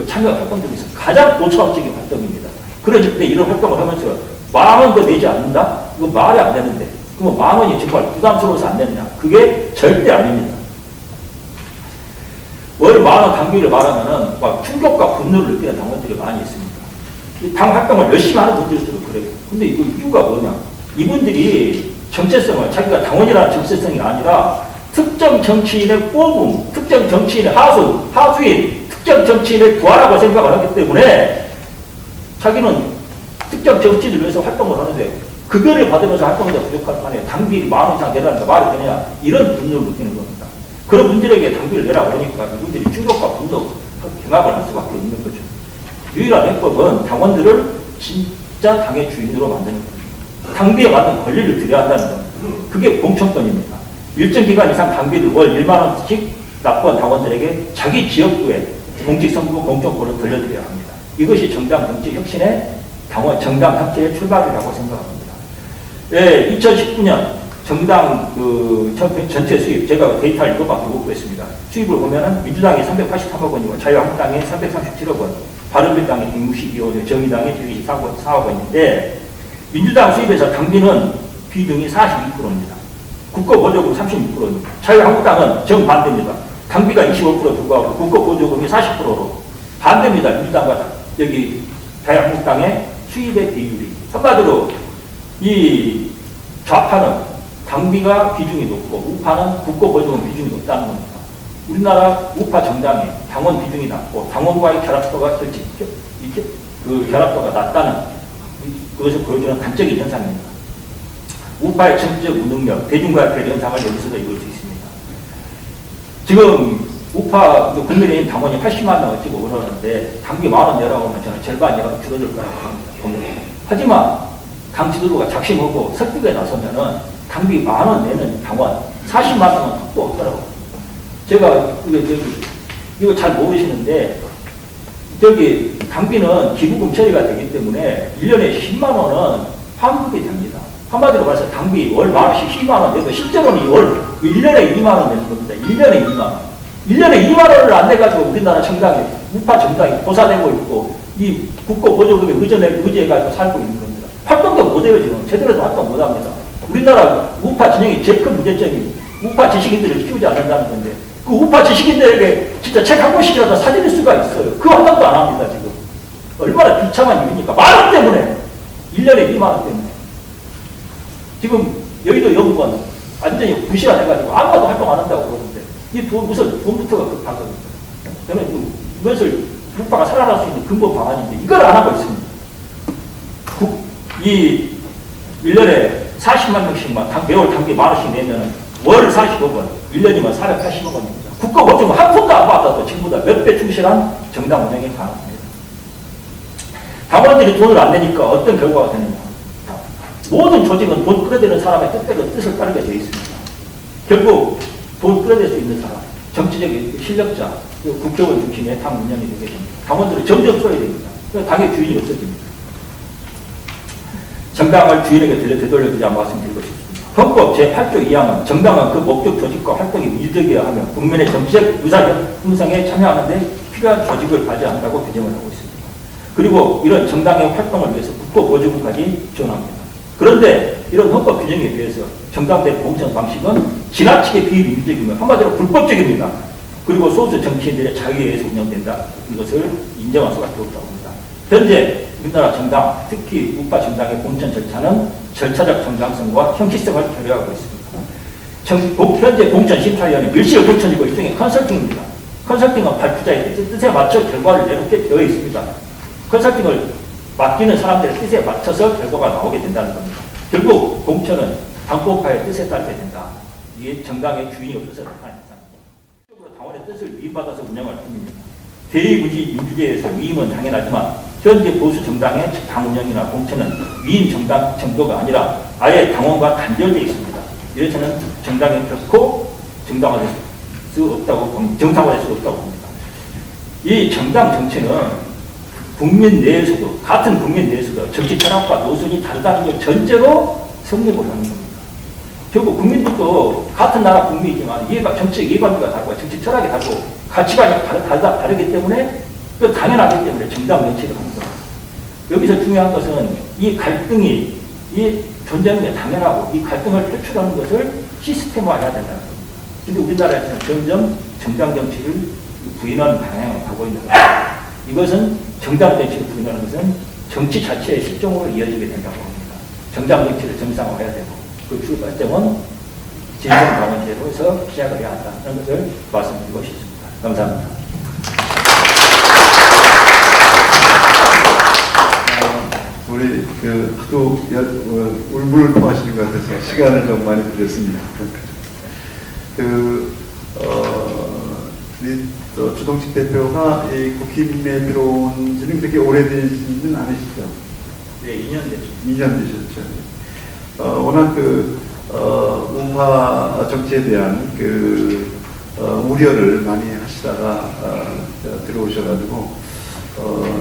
참여 활동 중에서 가장 고차원적인 활동입니다. 그런데 이런 활동을 하면서 10,000원 더 내지 않는다? 이거 말이 안 되는데. 그러면 10,000원이 정말 부담스러워서 안 되느냐? 그게 절대 아닙니다. 월 10,000원 당비를 말하면은 막 충격과 분노를 느끼는 당원들이 많이 있습니다. 이 당 활동을 열심히 하는 분들일수록 그래요. 근데 이거 이유가 뭐냐? 이분들이 정체성을 자기가 당원이라는 정체성이 아니라 특정 정치인의 꼬금, 특정 정치인의 하수인, 특정 정치인의 부하라고 생각을 하기 때문에 자기는 특정 정치인을 위해서 활동을 하는데 그거를 받으면서 활동이 부족할 판에 당비 10,000원 이상 내라니까 말이 되냐 이런 분노를 느끼는 겁니다. 그런 분들에게 당비를 내라고 하니까 이분들이 충격과 분노, 경악을 할 수밖에 없는 거죠. 유일한 해법은 당원들을 진짜 당의 주인으로 만드는 겁니다. 당비에 맞는 권리를 드려야 한다는 겁니다. 그게 공천권입니다. 일정 기간 이상 당비를 월 10,000원씩 납부한 당원들에게 자기 지역구에 공직선거 공천권을 돌려드려야 합니다. 이것이 정당 정치 혁신의 정당 혁신의 출발이라고 생각합니다. 예, 2019년 정당 전체 수입, 제가 데이터를 이거밖에 못 구했습니다. 수입을 보면은 민주당이 383억 원이고 자유한국당이 337억 원, 바른미래당이 162억 원, 정의당이 124억 원인데 민주당 수입에서 당비는 비중이 42%입니다. 국가보조금 36%입니다. 자유한국당은 정반대입니다. 당비가 25% 불과하고 국가보조금이 40%로 반대입니다. 민주당과 여기 자유한국당의 수입의 비율이. 한마디로 이 좌파는 당비가 비중이 높고 우파는 국가보조금 비중이 높다는 겁니다. 우리나라 우파 정당의 당원 비중이 낮고 당원과의 결합도가 결합도가 낮다는 그것을 보여주는 단적인 현상입니다. 우파의 정치적 무능력, 대중과의 괴리 현상을 여기서도 읽을 수 있습니다. 지금 우파 국민의힘 당원이 80만 명 어찌고 그러는데 당비 10,000원 내라고 하면 저는 절반이라도 줄어들 거라고 봅니다. 하지만 당 지도부가 작심하고 설득에 나서면은 당비 10,000원 내는 당원 40만 명은 확보 없더라고요. 제가 이거 잘 모르시는데 당비는 기부금 처리가 되기 때문에 1년에 10만 원은 환급이 됩니다. 한마디로 말해서 당비 월 10,000원씩 10만 원 내고 실제로는 월 1년에 2만 원 내는 겁니다. 1년에 2만 원. 1년에 2만 원을 안 내가지고 우리나라 정당이, 우파 정당이 보사되고 있고 이 국고 보조금에 의지해가지고 살고 있는 겁니다. 활동도 못해요, 지금. 제대로 활동 못합니다. 우리나라 우파 진영이 제일 큰 문제점이 우파 지식인들을 키우지 않는다는 건데 그 우파 지식인들에게 진짜 책 한 권씩이라도 사드릴 수가 있어요. 그 한번도 안 합니다, 지금. 얼마나 비참한 일입니까? 10,000원 때문에. 1년에 2만 원 때문에. 지금 여의도 연구원 완전히 부실화해가지고 아무것도 활동 안 한다고 그러는데 이 무슨 돈부터가 급한 겁니다. 저는 이것을 우파가 살아날 수 있는 근본 방안인데 이걸 안 하고 있습니다. 이 1년에 40만 명씩만 매월 당비 10,000원씩 내면 월 45억 원, 1년이면 480억 원입니다. 국가보조금 한 푼도 안 받아도 지금보다 몇 배 충실한 정당 운영이 가능합니다. 당원들이 돈을 안 내니까 어떤 결과가 되느냐. 모든 조직은 돈 끌어대는 사람의 뜻대로 뜻을 따르게 되어 있습니다. 결국 돈 끌어댈 수 있는 사람, 정치적인 실력자, 국회의원 중심의 당 운영이 되게 됩니다. 당원들은 점점 써야 됩니다. 당의 주인이 없어집니다. 정당을 주인에게 되돌려주자 말씀드리고 싶습니다. 헌법 제8조 2항은 정당은 그 목적 조직과 활동이 미적이어야 하며 국민의 정치적 의사 형성에 참여하는 데 필요한 조직을 발휘한다고 규정을 하고 있습니다. 그리고 이런 정당의 활동을 위해서 국고보조금까지 지원합니다. 그런데 이런 헌법 규정에 비해서 정당들의 공천 방식은 지나치게 비민주적이며 한마디로 불법적입니다. 그리고 소수 정치인들의 자유에 의해서 운영된다. 이것을 인정할 수밖에 없다고 합니다. 현재 우리나라 정당, 특히 우파 정당의 공천 절차는 절차적 정당성과 형식성을 결여하고 있습니다. 현재 공천심사위원회 밀실을 거쳐지고 일종의 컨설팅입니다. 컨설팅은 발표자의 뜻에 맞춰 결과를 내놓게 되어 있습니다. 컨설팅을 맡기는 사람들의 뜻에 맞춰서 결과가 나오게 된다는 겁니다. 결국 공천은 당법파의 뜻에 따르게 된다. 이게 정당의 주인이 없어서 나타납니다. 당원의 뜻을 위임받아서 운영할 뿐입니다. 대의무지 민주주의에서 위임은 당연하지만 현재 보수 정당의 당 운영이나 공천은 위임 정당 정도가 아니라 아예 당원과 단절되어 있습니다. 이래서는 정당이 결코 정당화될 수 없다고 봅니다. 정상화될 수 없다고 봅니다. 이 정당 정치는 국민 내에서도 같은 국민 내에서도 정치 철학과 노선이 다르다는 걸 전제로 성립을 하는 겁니다. 결국 국민들도 같은 나라 국민이지만 정치 이해관계가 다르고 정치 철학이 다르고 가치관이 다르기 때문에 그 당연하기 때문에 정당 정치를 하는 겁니다. 여기서 중요한 것은 이 갈등이 존재하는 게 당연하고 이 갈등을 탈출하는 것을 시스템화해야 된다는 겁니다. 근데 우리나라에서는 점점 정당 정치를 부인하는 방향으로 가고 있는 겁니다. 이것은 정당 정치를 부인하는 것은 정치 자체의 실종으로 이어지게 된다고 합니다. 정당 정치를 정상화해야 되고 그 주 발전은 진정방언제로 해서 시작을 해야 한다는 것을 말씀드리고 싶습니다. 감사합니다. 우리 하도 울분을 토하시는 것 같아서 시간을 좀 많이 드렸습니다. 우리 주동식 대표가 이 국힘에 들어온 지는 그렇게 오래되지는 않으시죠? 네, 2년 됐죠. 2년 되셨죠. 워낙 우파 정치에 대한 우려를 많이 하시다가 들어오셔가지고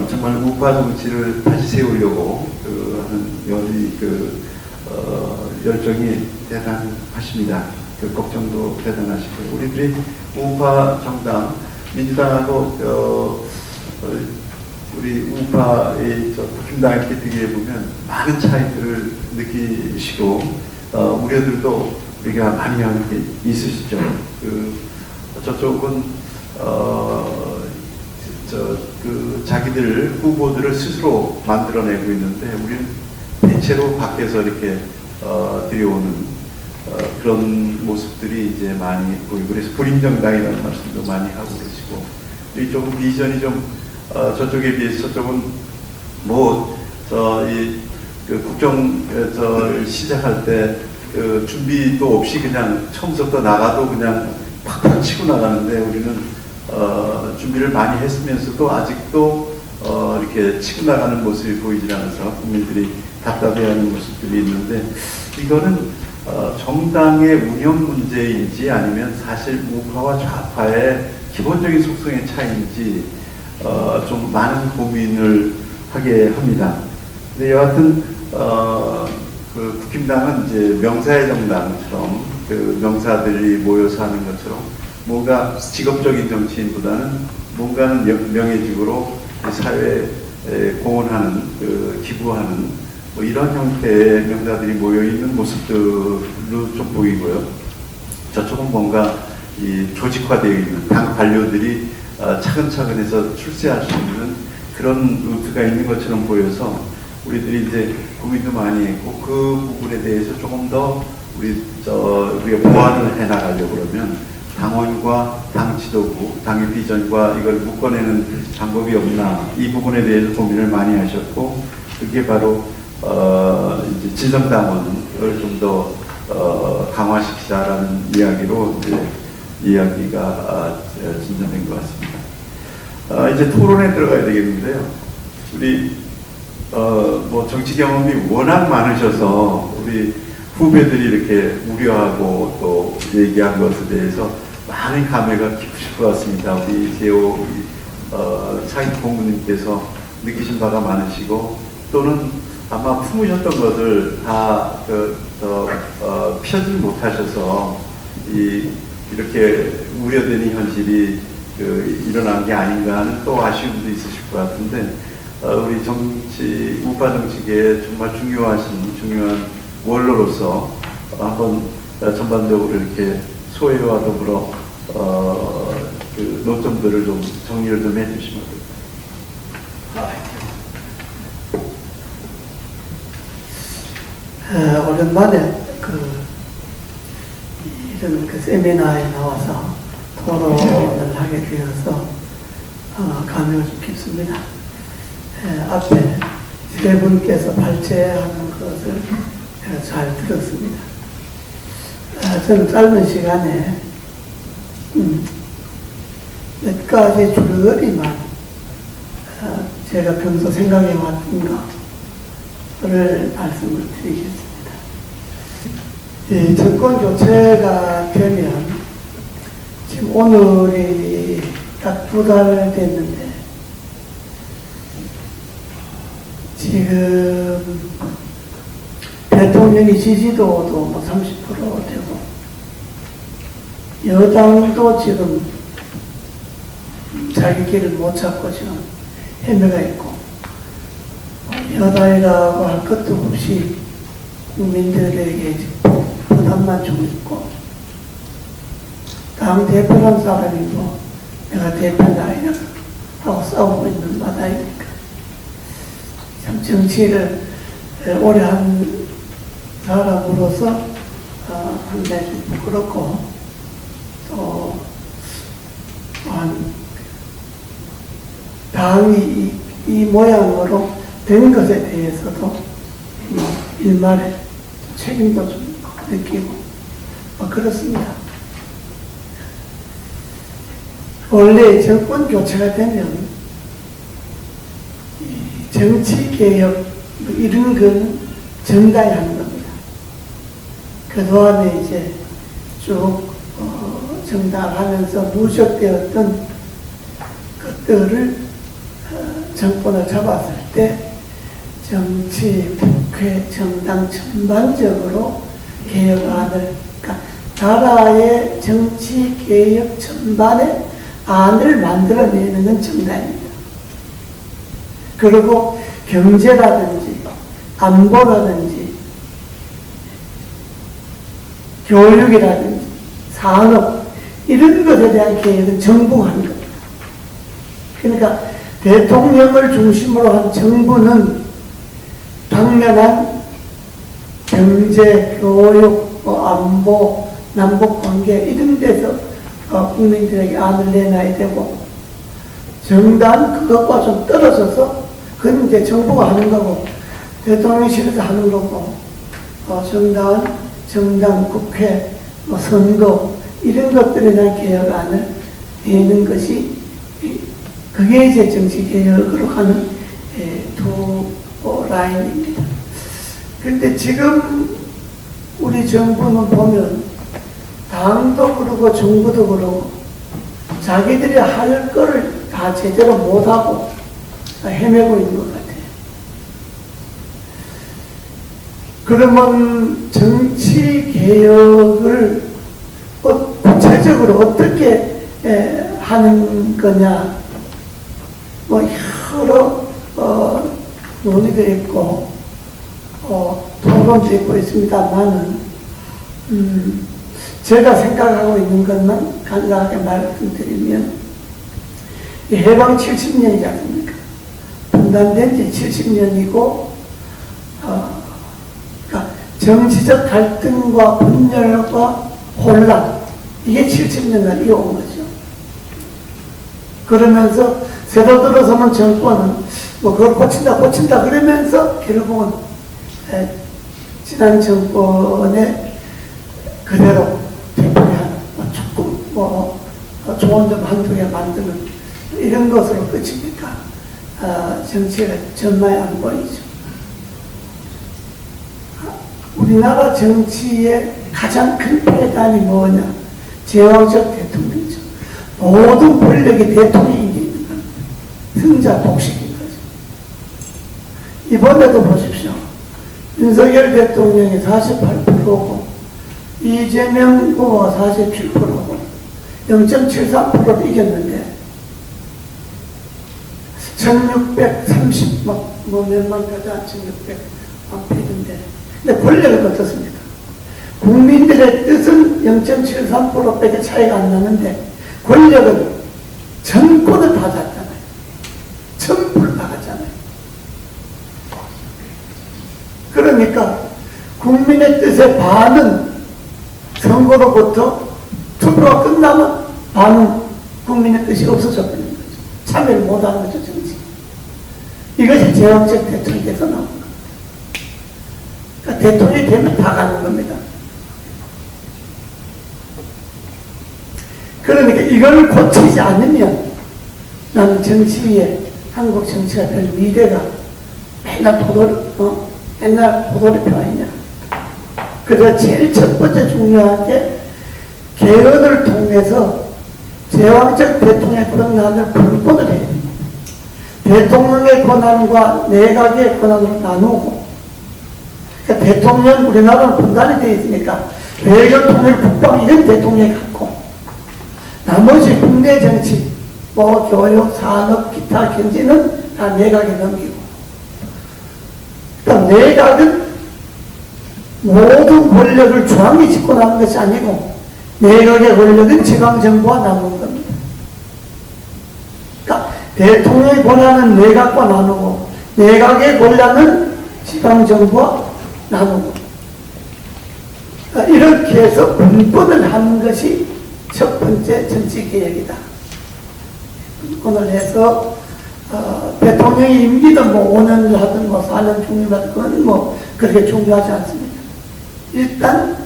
정말 우파 정치를 다시 세우려고 하는 열정이 대단하십니다. 그 걱정도 대단하시고요. 우리들이 우파 정당, 민주당하고 우리 우파의 국힘당의 어떻게 보면 많은 차이들을 느끼시고 우려들도 우리가 많이 하는 게 있으시죠. 저쪽은 자기들 후보들을 스스로 만들어내고 있는데 우리는 대체로 밖에서 이렇게 들여오는 그런 모습들이 이제 많이 보이고 그래서 불임정당이라는 말씀도 많이 하고 계시고 이쪽은 비전이 좀 저쪽에 비해서 저쪽은 그 국정 시작할 때 그 준비도 없이 그냥 처음부터 나가도 그냥 팍팍 치고 나가는데 우리는 준비를 많이 했으면서도 아직도 이렇게 치고 나가는 모습이 보이지 않아서 국민들이 답답해하는 모습들이 있는데 이거는 정당의 운영 문제인지 아니면 사실 우파와 좌파의 기본적인 속성의 차이인지 좀 많은 고민을 하게 합니다. 근데 여하튼 그 국힘당은 이제 명사의 정당처럼 그 명사들이 모여서 하는 것처럼 뭔가 직업적인 정치인보다는 뭔가는 명예직으로 사회에 공헌하는 기부하는 뭐 이런 형태의 명사들이 모여 있는 모습들로 좀 보이고요. 저쪽은 뭔가 이 조직화되어 있는 당 관료들이 차근차근 해서 출세할 수 있는 그런 루트가 있는 것처럼 보여서 우리들이 이제 고민도 많이 했고 그 부분에 대해서 조금 더 우리가 보완을 해나가려고 그러면 당원과 당 지도부, 당의 비전과 이걸 묶어내는 방법이 없나 이 부분에 대해서 고민을 많이 하셨고 그게 바로 이제 진성당원을 좀 더 강화시키자라는 이야기로 이제 이야기가 진전된 것 같습니다. 이제 토론에 들어가야 되겠는데요. 우리 뭐 정치 경험이 워낙 많으셔서 우리 후배들이 이렇게 우려하고 또 얘기한 것에 대해서 많은 감회가 깊으실 것 같습니다. 우리 세호 차기 고문님께서 느끼신 바가 많으시고 또는 아마 품으셨던 것을 다 펴지 못하셔서 이렇게 우려되는 현실이 일어난 게 아닌가 하는 또 아쉬움도 있으실 것 같은데 우리 우파 정치계에 정말 중요한 원로로서 한번 전반적으로 이렇게 소회와 더불어 그 노점들을 좀 정리를 좀 해주시면 됩니다. 오랜만에 이런 세미나에 나와서 토론을 하게 되어서 감회가 좀 깊습니다. 앞에 세 분께서 발제하는 것을 제가 잘 들었습니다. 저는 짧은 시간에 몇 가지 줄거리만 제가 평소 생각해 왔던 것을 말씀을 드리겠습니다. 이 정권 교체가 되면 지금 오늘이 딱 2달 됐는데 지금 대통령의 지지도도 뭐 30% 되고 여당도 지금 자기 길을 못 찾고 지금 헤매가 있고 여당이라고 할 것도 없이 국민들에게 부담만 주고 있고 당 대표란 사람이 뭐 내가 대표다 아니라 하고 싸우고 있는 마당이니까 참 정치를 오래 한 사람으로서 상당히 좀 부끄럽고 또 당이 이 모양으로 된 것에 대해서도 일말의 책임도 좀 느끼고 그렇습니다. 원래 정권 교체가 되면 정치개혁 이런 건 정당이 하는 겁니다. 그동안에 이제 쭉 정당하면서 누적되었던 것들을 정권을 잡았을 때 정치, 국회, 정당 전반적으로 개혁안을, 그러니까 나라의 정치 개혁 전반의 안을 만들어내는 건 정당입니다. 그리고 경제라든지 안보라든지 교육이라든지 산업 이런 것에 대한 개혁은 정부가 하는 겁니다. 그러니까 대통령을 중심으로 한 정부는 당연한 경제, 교육, 안보, 남북관계 이런 데서 국민들에게 안을 내놔야 되고 정당 그것과 좀 떨어져서 그건 이제 정부가 하는 거고 대통령실에서 하는 거고 정당, 국회, 선거 이런 것들에 대한 개혁안을 내는 것이 그게 이제 정치개혁으로 가는 두 라인입니다. 그런데 지금 우리 정부는 보면 당도 그러고 정부도 그러고 자기들이 할 거를 다 제대로 못하고 헤매고 있는 것 같아요. 그러면 정치개혁을 구체적으로 어떻게 하는 거냐 여러 논의도 있고 토론도 있고 있습니다만은 제가 생각하고 있는 것만 간단하게 말씀드리면 해방 70년이지 않습니까? 분단된 지 70년이고 그러니까 정치적 갈등과 분열과 혼란 이게 70년간 이어온 거죠. 그러면서 새로 들어서는 정권은 그걸 고친다 그러면서 결국은 지난 정권의 그대로 되풀이하는 조금 좋은 점 한두 개 만드는 이런 것으로 끝이니까 정치가 전망이 안 보이죠. 우리나라 정치의 가장 큰 폐단이 뭐냐? 제왕적 대통령이죠. 모든 권력이 대통령이 있는 겁니다. 승자 독식인 거죠. 이번에도 보십시오. 윤석열 대통령이 48%고 이재명 후보가 47%고 0.73%로 이겼는데 1630 몇만 가자 1600만 표인데 근데 권력은 어떻습니까? 국민들의 뜻은 0.73%밖에 차이가 안 나는데 권력은 전권을 다 잤잖아요. 전부를 다 갔잖아요. 그러니까 국민의 뜻의 반은 선거로부터 투표가 끝나면 반은 국민의 뜻이 없어져 버리는 거죠. 참여를 못하는 거죠, 정치. 이것이 제왕적 대통령에서 나온 겁니다. 그러니까 대통령이 되면 다 가는 겁니다. 그러니까 이걸 고치지 않으면 나는 정치에 한국 정치가 별 미래가 맨날 포도리표 아니냐. 그래서 제일 첫 번째 중요한 게 개헌을 통해서 제왕적 대통령의 권한을 분권을 해야 됩니다. 대통령의 권한과 내각의 권한을 나누고 그러니까 대통령 우리나라는 분단이 되어 있으니까 외교 통일 국방 이런 대통령이 갖고 나머지 국내 정치 교육, 산업, 기타 경제는 다 내각에 넘기고 그러니까 내각은 모든 권력을 중앙에 짚고 나는 것이 아니고 내각의 권력은 지방정부와 나누는 겁니다. 그러니까 대통령의 권한은 내각과 나누고 내각의 권한은 지방정부와 나누고 그러니까 이렇게 해서 분권을 하는 것이 첫 번째 정치개혁이다. 분권을 해서 대통령의 임기는 5년을 하든 4년 중임하든 그건 그렇게 중요하지 않습니다. 일단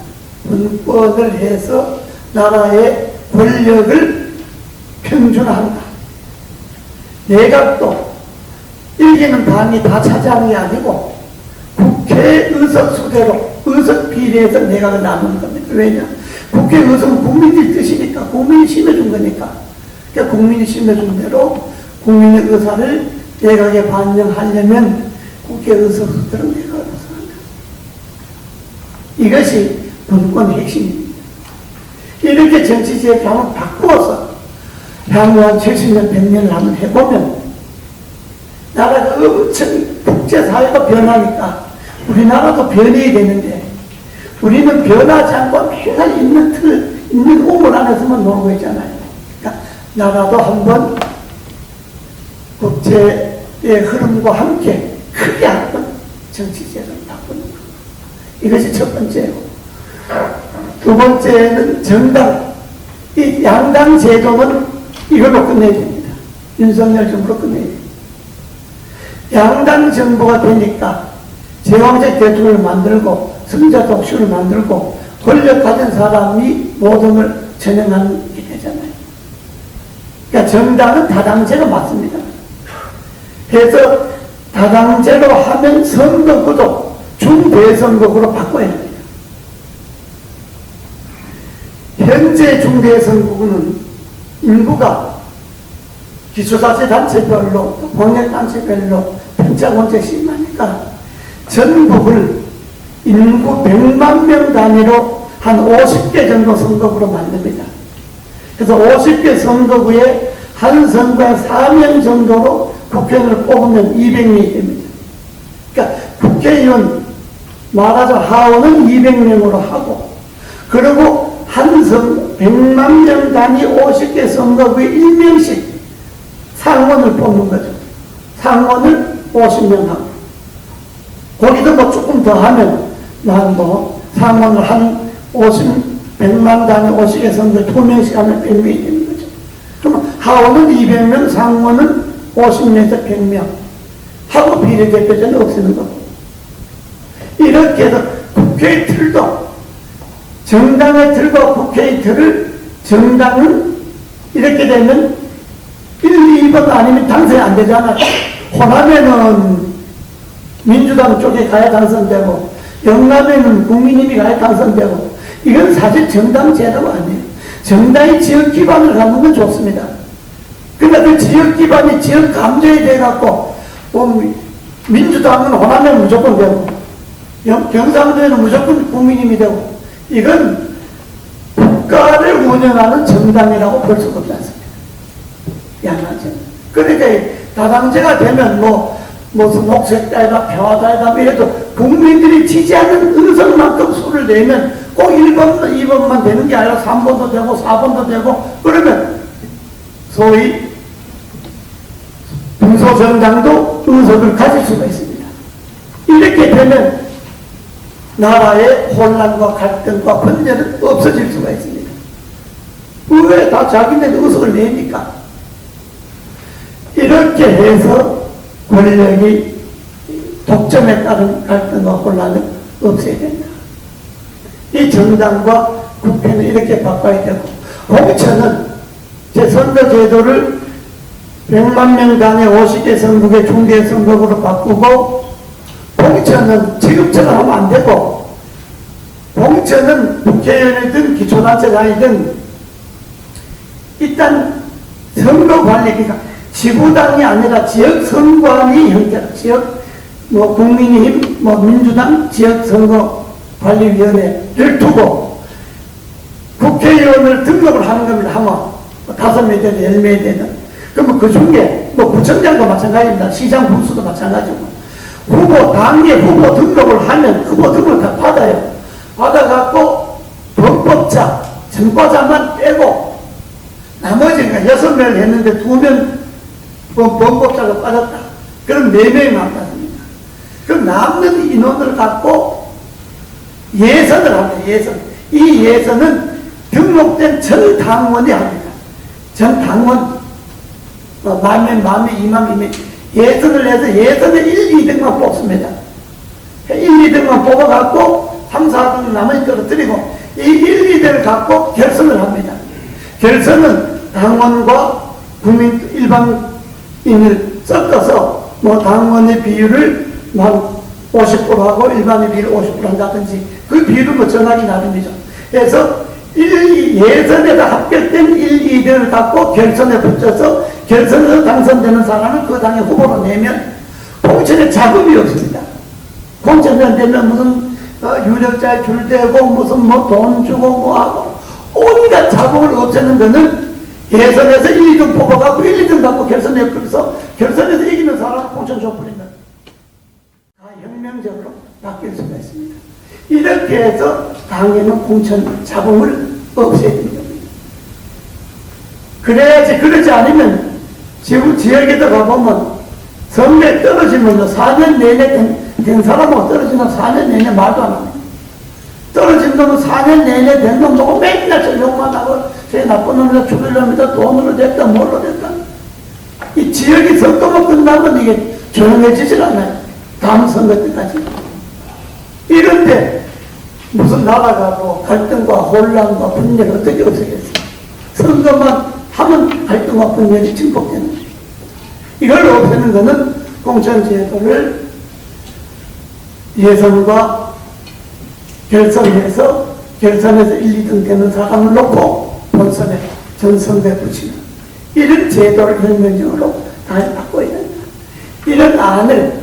분권을 해서 나라의 권력을 평준화한다. 내각도 이기는 당이 다 차지하는 게 아니고 국회 의석 수대로 의석 비례해서 내각을 나누는 겁니다. 왜냐? 국회 의석은 국민의 뜻이니까 국민이 심어준 거니까 그러니까 국민이 심어준 대로 국민의 의사를 내각에 반영하려면 국회 의석 수대로 내각을 구성한다. 이것이 분권 핵심입니다. 이렇게 정치제도를 한번 바꾸어서 향후 한 70년, 100년을 한번 해보면 나라가 엄청 국제사회가 변하니까 우리나라도 변해야 되는데 우리는 변하지 않고 맨날 있는 우물 안에서만 놀고 있잖아요. 그러니까 나라도 한번 국제의 흐름과 함께 크게 한번 정치제도를 바꾸는 것. 이것이 첫 번째고, 두 번째는 정당. 이 양당 제도는 이걸로 끝내야 됩니다. 윤석열 정부로 끝내야 됩니다. 양당 정부가 되니까 제왕적 대통령을 만들고 승자 독식을 만들고 권력 가진 사람이 모든 걸 전행하는 게 되잖아요. 그러니까 정당은 다당제가 맞습니다. 그래서 다당제로 하면 선거구도 중대선거구로 바꿔야 합니다. 현재 중대선거구는 인구가 기초자치단체별로, 공약단체별로 편차곤제 심하니까 전국을 인구 100만 명 단위로 한 50개 정도 선거구로 만듭니다. 그래서 50개 선거구에 한 선거에 4명 정도로 국회의원을 뽑으면 200명이 됩니다. 그러니까 국회의원 말하자면 하원은 200명으로 하고, 그리고 한 100만 명 단위 50개 선거구에 1명씩 상원을 뽑는 거죠. 상원을 50명 하고, 거기도 뭐 조금 더 하면 난 뭐 상원을 한 100만 단위 50개 선거에 2명씩 하면 100명이 되는 거죠. 그러면 하원은 200명, 상원은 50명에서 100명 하고 비례대표제는 없애는 거고, 이렇게 해서 국회의 틀도, 정당의 틀과 국회의 틀을, 정당은 이렇게 되면 1, 2번 아니면 당선이 안 되잖아요. 호남에는 민주당 쪽에 가야 당선되고, 영남에는 국민힘이 가야 당선되고, 이건 사실 정당 제도가 아니에요. 정당이 지역 기반을 갖는 건 좋습니다. 그러니까 그 지역 기반이 지역 감정이 돼갖고, 민주당은 호남에 무조건 되고, 경상도에는 무조건 국민힘이 되고, 이건 국가를 운영하는 정당이라고 볼 수가 없지 않습니까? 양당제. 그러니까 다당제가 되면 무슨 녹색당이다, 평화당이다, 이래도 국민들이 지지하는 의석만큼 수를 내면 꼭 1번, 2번만 되는 게 아니라 3번도 되고 4번도 되고, 그러면 소위 중소정당도 의석을 가질 수가 있습니다. 이렇게 되면 나라의 혼란과 갈등과 분열은 없어질 수가 있습니다. 왜 다 자기네 의석을 내니까? 이렇게 해서 권력이 독점에 따른 갈등과 혼란을 없애야 된다. 이 정당과 국회는 이렇게 바꿔야 되고, 공천은 제 선거제도를 100만 명 단위 50개 선거구의 중대 선거구로 바꾸고, 공천은 지금처럼 하면 안 되고, 공천은 국회의원이든 기초단체장이든 일단 선거관리기가 지구당이 아니라 지역선관위 형태로, 국민의힘, 민주당 지역선거관리위원회를 두고 국회의원을 등록을 하는 겁니다. 하면 5명 되든 10명이 되든. 그러면 그 중에 구청장도 마찬가지입니다. 시장 분수도 마찬가지고, 당의 후보 등록을 하면 후보 등록을 다 받아요. 받아갖고 범법자, 전과자만 빼고 나머지가 6명을 했는데 2명 범법자가 빠졌다. 그럼 4명이 남았습니다. 그럼 남는 인원을 갖고 예선을 합니다. 이 예선은 등록된 전 당원이 합니다. 전 당원, 만명, 2만, 예선을 해서 예선에 1, 2등만 뽑습니다. 1, 2등만 뽑아갖고 3, 4등 나머지 떨어뜨리고 이 1, 2등을 갖고 결선을 합니다. 결선은 당원과 국민 일반인을 섞어서 당원의 비율을 50%하고 일반의 비율을 50% 한다든지 그 비율은 정하기 나름이죠. 그래서 예선에다 합격된 1, 2등을 갖고 결선에 붙여서 결선에서 당선되는 사람을 그 당의 후보로 내면 공천에 자금이 없습니다. 공천에 되면 무슨 유력자에 줄 대고 무슨 뭐 돈 주고 뭐 하고 온갖 자본을 없애는 거는 예선에서 1, 2등 뽑아갖고 1, 2등 갖고 결선에 그래서 결선에서 이기는 사람은 공천 줘버린다. 다 혁명적으로 바뀔 수가 있습니다. 이렇게 해서 당에는 공천 자본을 없애야 됩니다. 그래야지, 그러지 않으면 지금 지역에도 가보면 선거에 떨어지면 4년 내내 된 사람하고 떨어지면 4년 내내 말도 안 합니다. 떨어진 놈은 4년 내내 된 놈 보고 맨날 저 욕만 하고 제 나쁜 놈이다 죽일 놈이다 돈으로 됐다 뭘로 됐다. 이 지역이 선거만 끝나면 이게 조용해지질 않아요. 다음 선거 때까지. 이런데 무슨 나라가 뭐 갈등과 혼란과 분열을 어떻게 없애겠어요. 선거만 하면 갈등과 분열이 증폭되는 거예요. 이걸 없애는 것은 공천제도를 예선과 결선에서 1, 2등 되는 사람을 놓고 본선에 전선대에 붙이는 이런 제도를 혁명적으로 다 바꿔야 된다. 이런 안을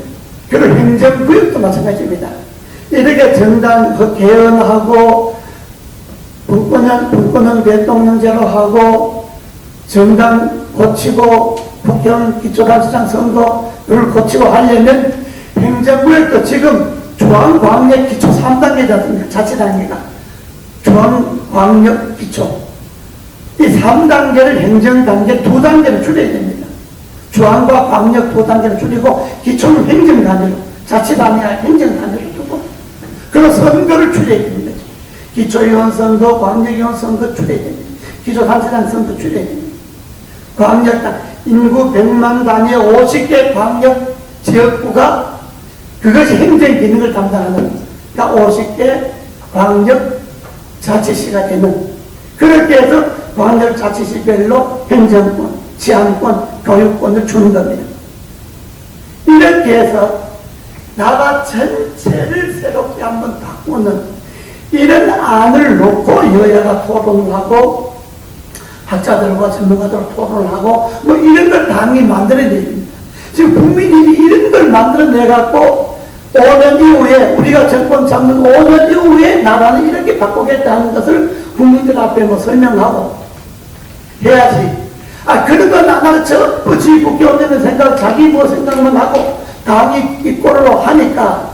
그리고 행정구역도 마찬가지입니다. 이렇게 정당 개헌하고 분권형 대통령제로 하고 정당 고치고 국회의원 기초단체장 선거를 고치고 하려면 행정구역도 지금 중앙광역 기초 3단계지 않습니까? 자치단계가 중앙광역 기초 이 3단계를 행정단계 2단계로 줄여야 됩니다. 중앙과 광역 2단계를 줄이고 기초는 행정단계로 자치단계가 행정단계로 두고 그리고 선거를 줄여야 됩니다. 기초의원 선거, 광역의원 선거 줄여야 됩니다. 기초단체장 선거 줄여야 됩니다. 광역단 인구 100만 단위의 50개 광역 지역구가 그것이 행정 기능을 담당하는 그러니까 50개 광역 자치시가 되는 그렇게 해서 광역 자치시별로 행정권, 치안권, 교육권을 주는 겁니다. 이렇게 해서 나라 전체를 새롭게 한번 바꾸는 이런 안을 놓고 여야가 토론을 하고 학자들과 전문가들 토론을 하고 뭐 이런 걸 당이 만들어야 됩니다. 지금 국민이 이런 걸 만들어내갖고 5년 이후에 우리가 정권 잡는 5년 이후에 나라는 이렇게 바꾸겠다는 것을 국민들 앞에 뭐 설명하고 해야지. 그런 건 나는 전부 지국회 오는 생각 자기 뭐 생각만 하고 당이 이 꼴로 하니까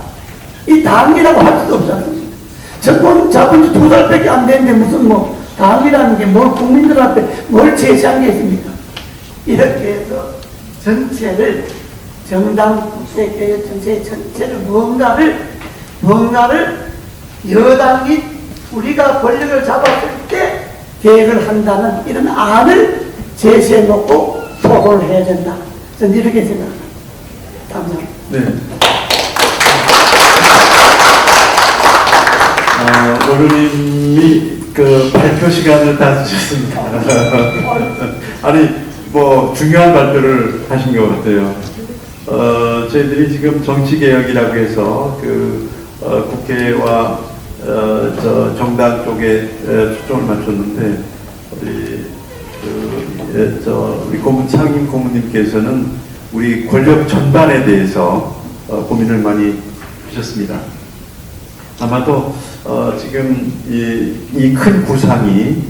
이 당이라고 할 수도 없지 않습니까? 정권 잡은 지 2달밖에 안 됐는데 무슨 뭐 당이라는 게 뭘 국민들 앞에 뭘 제시한 게 있습니까? 이렇게 해서 전체를 정당 국세개혁 전체를 뭔가를 여당이 우리가 권력을 잡았을 때 계획을 한다는 이런 안을 제시해 놓고 토론을 해야 된다. 저는 이렇게 생각합니다. 감사합니다. 네. 원로님이 그 발표 시간을 다 주셨습니다. 아니, 뭐, 중요한 발표를 하신 것 같아요. 저희들이 지금 정치개혁이라고 해서 국회와 정당 쪽에 초점을 맞췄는데, 우리 상임 고문님께서는 우리 권력 전반에 대해서 고민을 많이 하셨습니다. 아마도 지금 이 큰 구상이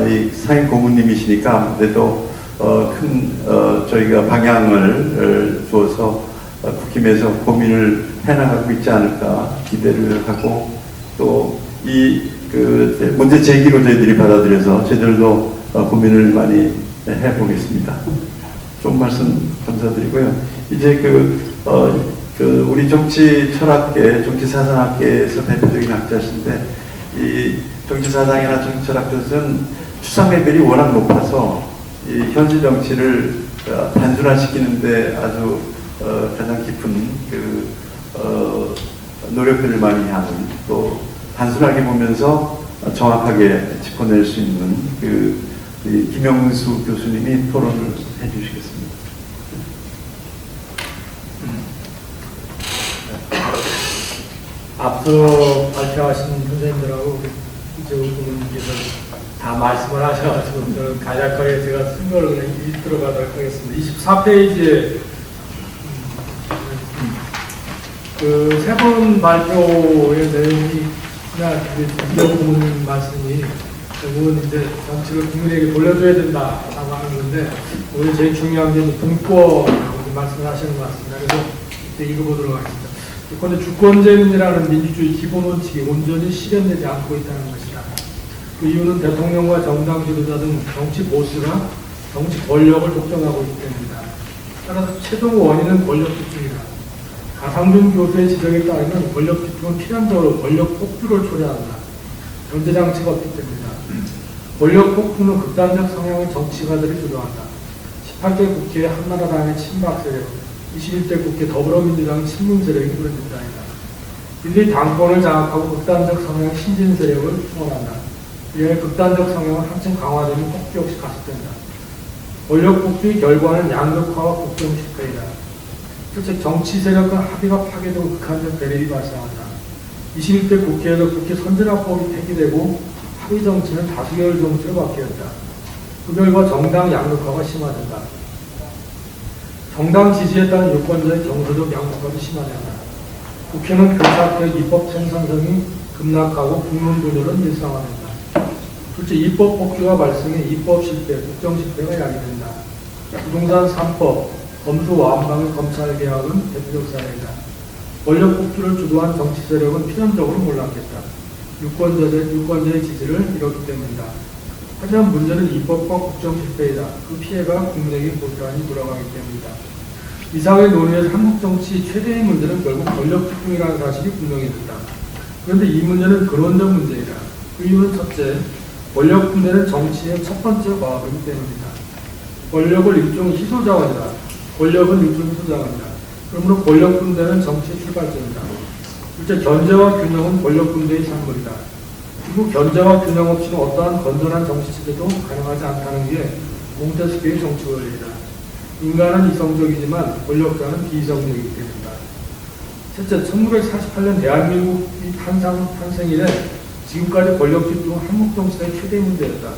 이 상임 고문님이시니까 아무래도 저희가 방향을 주어서 국힘에서 고민을 해나가고 있지 않을까 기대를 하고 또 문제 제기로 저희들이 받아들여서 저희들도 고민을 많이 해보겠습니다. 좀 말씀 감사드리고요. 이제 우리 정치 철학계, 정치 사상학계에서 대표적인 학자신데 이 정치 사상이나 정치 철학에서는 추상 레벨이 워낙 높아서 이 현실 정치를 단순화시키는데 아주 가장 깊은 노력들을 많이 하는 또 단순하게 보면서 정확하게 짚어낼 수 있는 김영수 교수님이 토론을 해주시겠습니다. 앞서 발표하신 선생님들하고 이재호 부모님께서 다 말씀을 하셔가지고 저는 간략하게 제가 쓴 걸 읽도록 하도록 하겠습니다. 24페이지에 그 세 번 발표의 내용이나 이재호 부모님 말씀이 결국은 이제 정치를 국민에게 돌려줘야 된다라고 하는 건데 오늘 제일 중요한 게 분권 말씀을 하시는 것 같습니다. 그래서 이제 읽어보도록 하겠습니다. 그런데 주권제민이라는 민주주의 기본 원칙이 온전히 실현되지 않고 있다는 것이다. 그 이유는 대통령과 정당 지도자 등 정치 보스가 정치 권력을 독점하고 있기 때문이다. 따라서 최종 원인은 권력 집중이다. 가상준 교수의 지적에 따르면 권력 집중은 필연적으로 권력 폭주를 초래한다. 견제장치가 없기 때문이다. 권력 폭주는 극단적 성향의 정치가들이 주도한다. 18대 국회 한나라당의 친박 세력, 21대 국회 더불어민주당의 친문 세력이 그런 집단이다. 이들이 당권을 장악하고 극단적 성향의 신진 세력을 충원한다. 이에 극단적 성향은 한층 강화되면 폭주 역시 가속된다. 권력 폭주의 결과는 양극화와 국정 실패이다. 즉 정치 세력과 합의가 파괴되고 극한적 대립이 발생한다. 21대 국회에서 국회 선진화법이 폐기되고 합의 정치는 다수결 정치로 바뀌었다. 그 결과 정당 양극화가 심화된다. 정당 지지에 따른 유권자의 정서적 양극화도 심화된다. 국회는 교착된 입법 생산성이 급락하고 국론 분열은 일상화된다. 둘째, 입법 폭주가 발생해 입법 실패, 국정 실패가 야기된다. 부동산 3법, 검수 완방의 검찰 개혁은 대표적 사례이다. 권력 폭주를 주도한 정치 세력은 필연적으로 몰락했다. 유권자의 지지를 잃었기 때문이다. 하지만 문제는 입법과 국정 실패이다. 그 피해가 국민에게 고스란히 돌아가기 때문이다. 이상의 논의에서 한국 정치 최대의 문제는 결국 권력 집중이라는 사실이 분명해졌다. 그런데 이 문제는 근원적 문제이다. 그 이유는 첫째, 권력 분배는 정치의 첫 번째 과업이기 때문이다. 권력을 일종의 희소자원이다. 권력은 일종의 희소자원이다. 그러므로 권력 분배는 정치의 출발점이다. 둘째, 견제와 균형은 권력 분배의 산물이다. 그리고 견제와 균형 없이는 어떠한 건전한 정치 체제도 가능하지 않다는 게 몽테스키의 정치 원리이다. 인간은 이성적이지만 권력자는 비이성적이기 때문이다. 셋째, 1948년 대한민국이 탄생 이래 지금까지 권력 집중은 한국 정치의 최대 문제였다.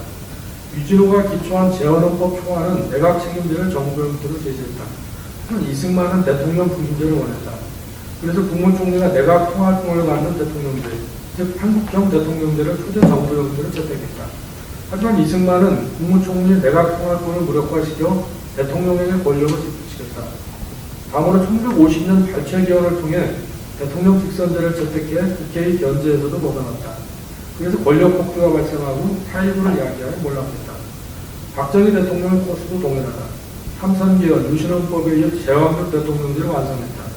유진호가 기초한 재헌헌법 초안은 내각 책임제를 정부 형태로 제시했다. 이승만은 대통령 중심제를 원했다. 그래서 국무총리가 내각 통합권을 갖는 대통령제, 즉 한국형 대통령제를 초대 정부 형태로 채택했다. 하지만 이승만은 국무총리 내각 통합권을 무력화시켜 대통령에게 권력을 집중시켰다. 다음으로 1950년 발췌개헌을 통해 대통령 직선제를 채택해 국회의 견제에서도 벗어났다. 그래서 권력 폭주가 발생하고 타이구를 야기하여 몰락했다. 박정희 대통령의 코스도 동일하다. 삼선개헌, 유신헌법에 의해 제왕적 대통령제를 완성했다.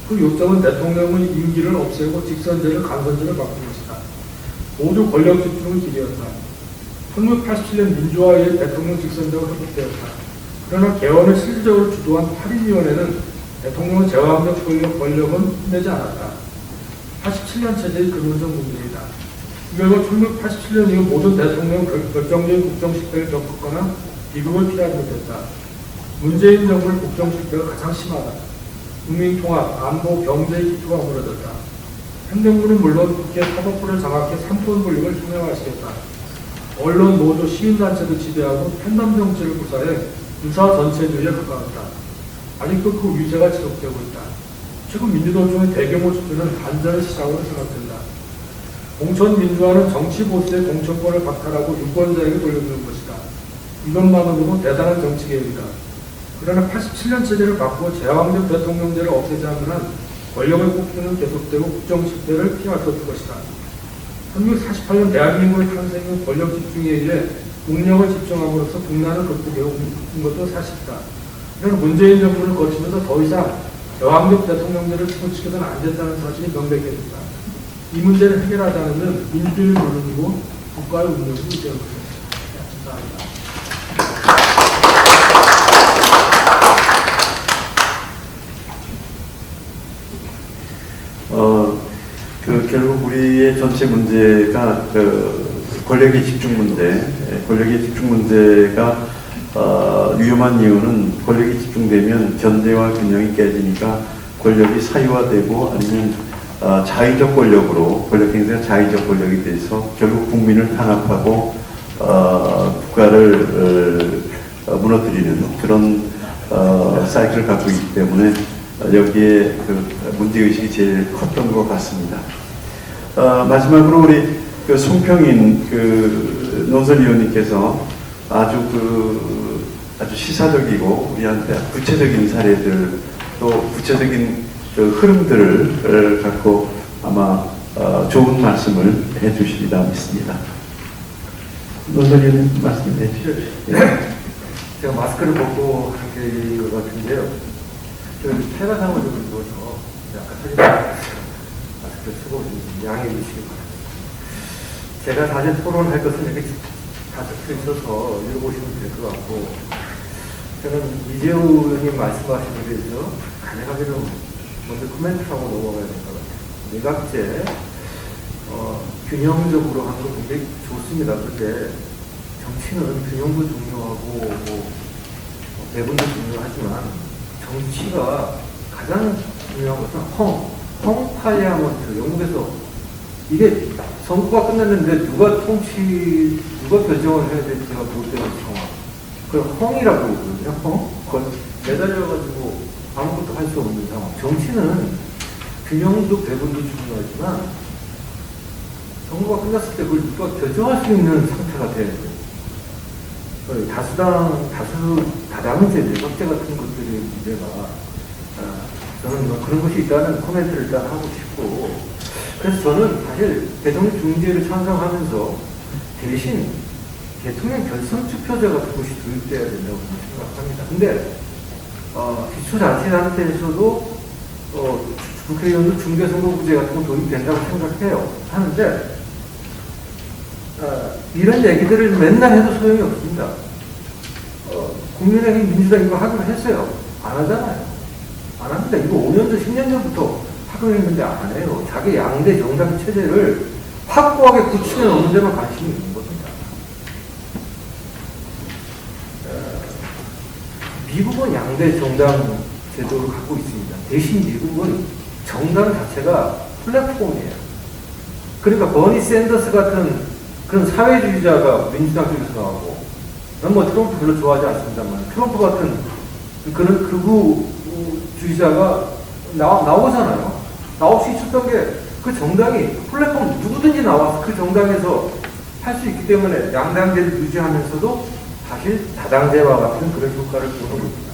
그 요점은 대통령의 임기를 없애고 직선제를 간선제를 바꾼 것이다. 모두 권력 집중의 길이었다. 1987년 민주화에 의해 대통령 직선제가 회복되었다. 그러나 개헌을 실질적으로 주도한 8인위원회는 대통령의 제왕적 권력은 힘내지 않았다. 87년 체제의 근원적 문제이다. 그 결과 1987년 이후 모든 대통령 결정적인 국정 실패를 겪었거나 비극을 피하지 못했다. 문재인 정부의 국정 실패가 가장 심하다. 국민 통합, 안보, 경제의 기초가 무너졌다. 행정부는 물론 국회 사법부를 장악해 삼권 분립을 혁명화시켰다. 언론, 노조, 시민단체도 지배하고 팬덤 정치를 구사해 유사 전체주의에 가까웠다. 아직도 그 위세가 지속되고 있다. 최근 민주노총의 대규모 집회는 반전의 시작으로 생각된다. 공천 민주화는 정치 보스의 공천권을 박탈하고 유권자에게 돌려주는 것이다. 이것만으로도 대단한 정치 개혁이다. 그러나 87년 체제를 바꾸어 제왕적 대통령제를 없애지 않는 한 권력의 폭주는 계속되고 국정 실패를 피할 수 없을 것이다. 1948년 대한민국의 탄생은 권력 집중에 의해 국력을 집중함으로써 국난을 극복해 온 것도 사실이다. 이런 문재인 정부를 거치면서 더 이상 제왕적 대통령제를 지속시켜서는 안 된다는 사실이 명백해졌다. 이 문제를 해결하지 않으면 민주주의를 무너지고 국가의 운명을 위태할 것입니다. 감사합니다. 결국 우리의 전체 문제가 권력의 집중 문제가 위험한 이유는 권력이 집중되면 견제와 균형이 깨지니까 권력이 사유화되고 아니면 자의적 권력으로 권력 행사가 자의적 권력이 돼서 결국 국민을 탄압하고 국가를 무너뜨리는 그런 사이클을 갖고 있기 때문에 여기에 그 문제의식이 제일 컸던 것 같습니다. 마지막으로 우리 그 송평인 그 논설위원님께서 아주 시사적이고 우리한테 구체적인 사례들 또 구체적인 그 흐름들을 갖고 아마 좋은 말씀을 해주시리라 믿습니다. 논설위원님 말씀해 주시죠. 제가 마스크를 벗고 하는 것 같은데요. 폐가상을 좀 입어서 아까 사진 마스크를 쓰고 양해해 주시기 바랍니다. 제가 사실 토론할 것은 이렇게 다 적혀 있어서 읽어보시면 될 것 같고, 저는 이재호 의원님 말씀하신 것에 대해서 간략하게 좀 먼저 코멘트하고 넘어가야 될 것 같아요. 내각제 균형적으로 하는 거 굉장히 좋습니다. 그런데 정치는 균형도 중요하고 배분도 중요하지만 정치가 가장 중요한 것은 펑파리아먼트, 영국에서 이게 선거가 끝났는데 누가 결정을 해야 될지가 못되는 상황. 그걸 헝이라고 그러거든요. 헝? 그걸 매달려가지고 아무것도 할 수 없는 상황. 정치는 균형도 배분도 중요하지만 선거가 끝났을 때 그걸 누가 결정할 수 있는 상태가 돼야 돼요. 다당제, 내각제 같은 것들의 문제가, 저는 뭐 그런 것이 있다는 코멘트를 일단 하고 싶고, 그래서 저는 사실 대통령 중재를 찬성하면서 대신 대통령 결선 투표제 같은 것이 도입돼야 된다고 생각합니다. 근데, 기초자치단체에서도, 국회의원도 중대선거구제 같은 거 도입된다고 생각해요. 하는데, 이런 얘기들을 맨날 해도 소용이 없습니다. 국민의힘 민주당 이거 하기로 했어요. 안 하잖아요. 안 합니다. 이거 5년 전, 10년 전부터 하기로 했는데 안 해요. 자기 양대 정당 체제를 확고하게 굳히게 놓는 데만 관심이 있는 겁니다. 미국은 양대 정당 제도를 갖고 있습니다. 대신 미국은 정당 자체가 플랫폼이에요. 그러니까 버니 샌더스 같은 그런 사회주의자가 민주당 쪽에서 나오고, 난 뭐 트럼프 별로 좋아하지 않습니다만, 트럼프 같은 그런 극우주의자가 나오잖아요. 나올 수 있었던 게 그 정당이 플랫폼 누구든지 나와서 그 정당에서 할 수 있기 때문에 양당제를 유지하면서도 사실 다당제와 같은 그런 효과를 보는 겁니다.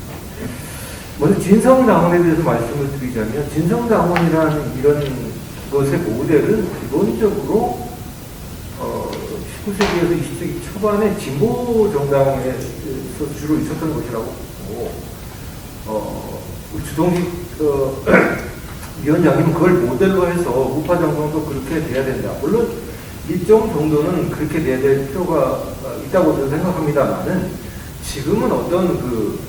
먼저 진성당원에 대해서 말씀을 드리자면, 진성당원이라는 이런 것의 모델은 기본적으로 19세기에서 20세기 초반에 진보 정당에서 주로 있었던 것이라고 보고, 주동식 위원장님은 그걸 모델로 해서 우파 정당도 그렇게 돼야 된다. 물론 일정 정도는 그렇게 돼야 될 필요가 있다고 저는 생각합니다만은, 지금은 어떤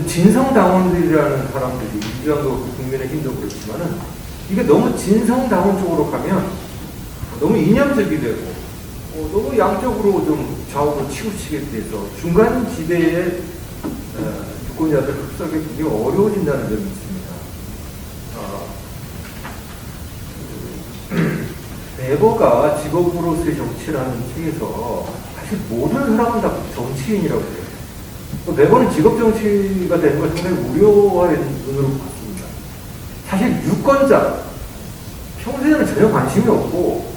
진성당원들이라는 사람들이, 민주당도 국민의힘도 그렇지만은, 이게 너무 진성당원 쪽으로 가면 너무 이념적이 되고, 너무 양쪽으로 좀 좌우로 치우치게 돼서 중간 지대의 유권자들 흡수하기 굉장히 어려워진다는 점이 있습니다. 베버가 직업으로서의 정치라는 책에서 사실 모든 사람은 다 정치인이라고 해요. 베버는 직업 정치가 되는 걸 상당히 우려하는 눈으로 봤습니다. 사실 유권자, 평소에는 전혀 관심이 없고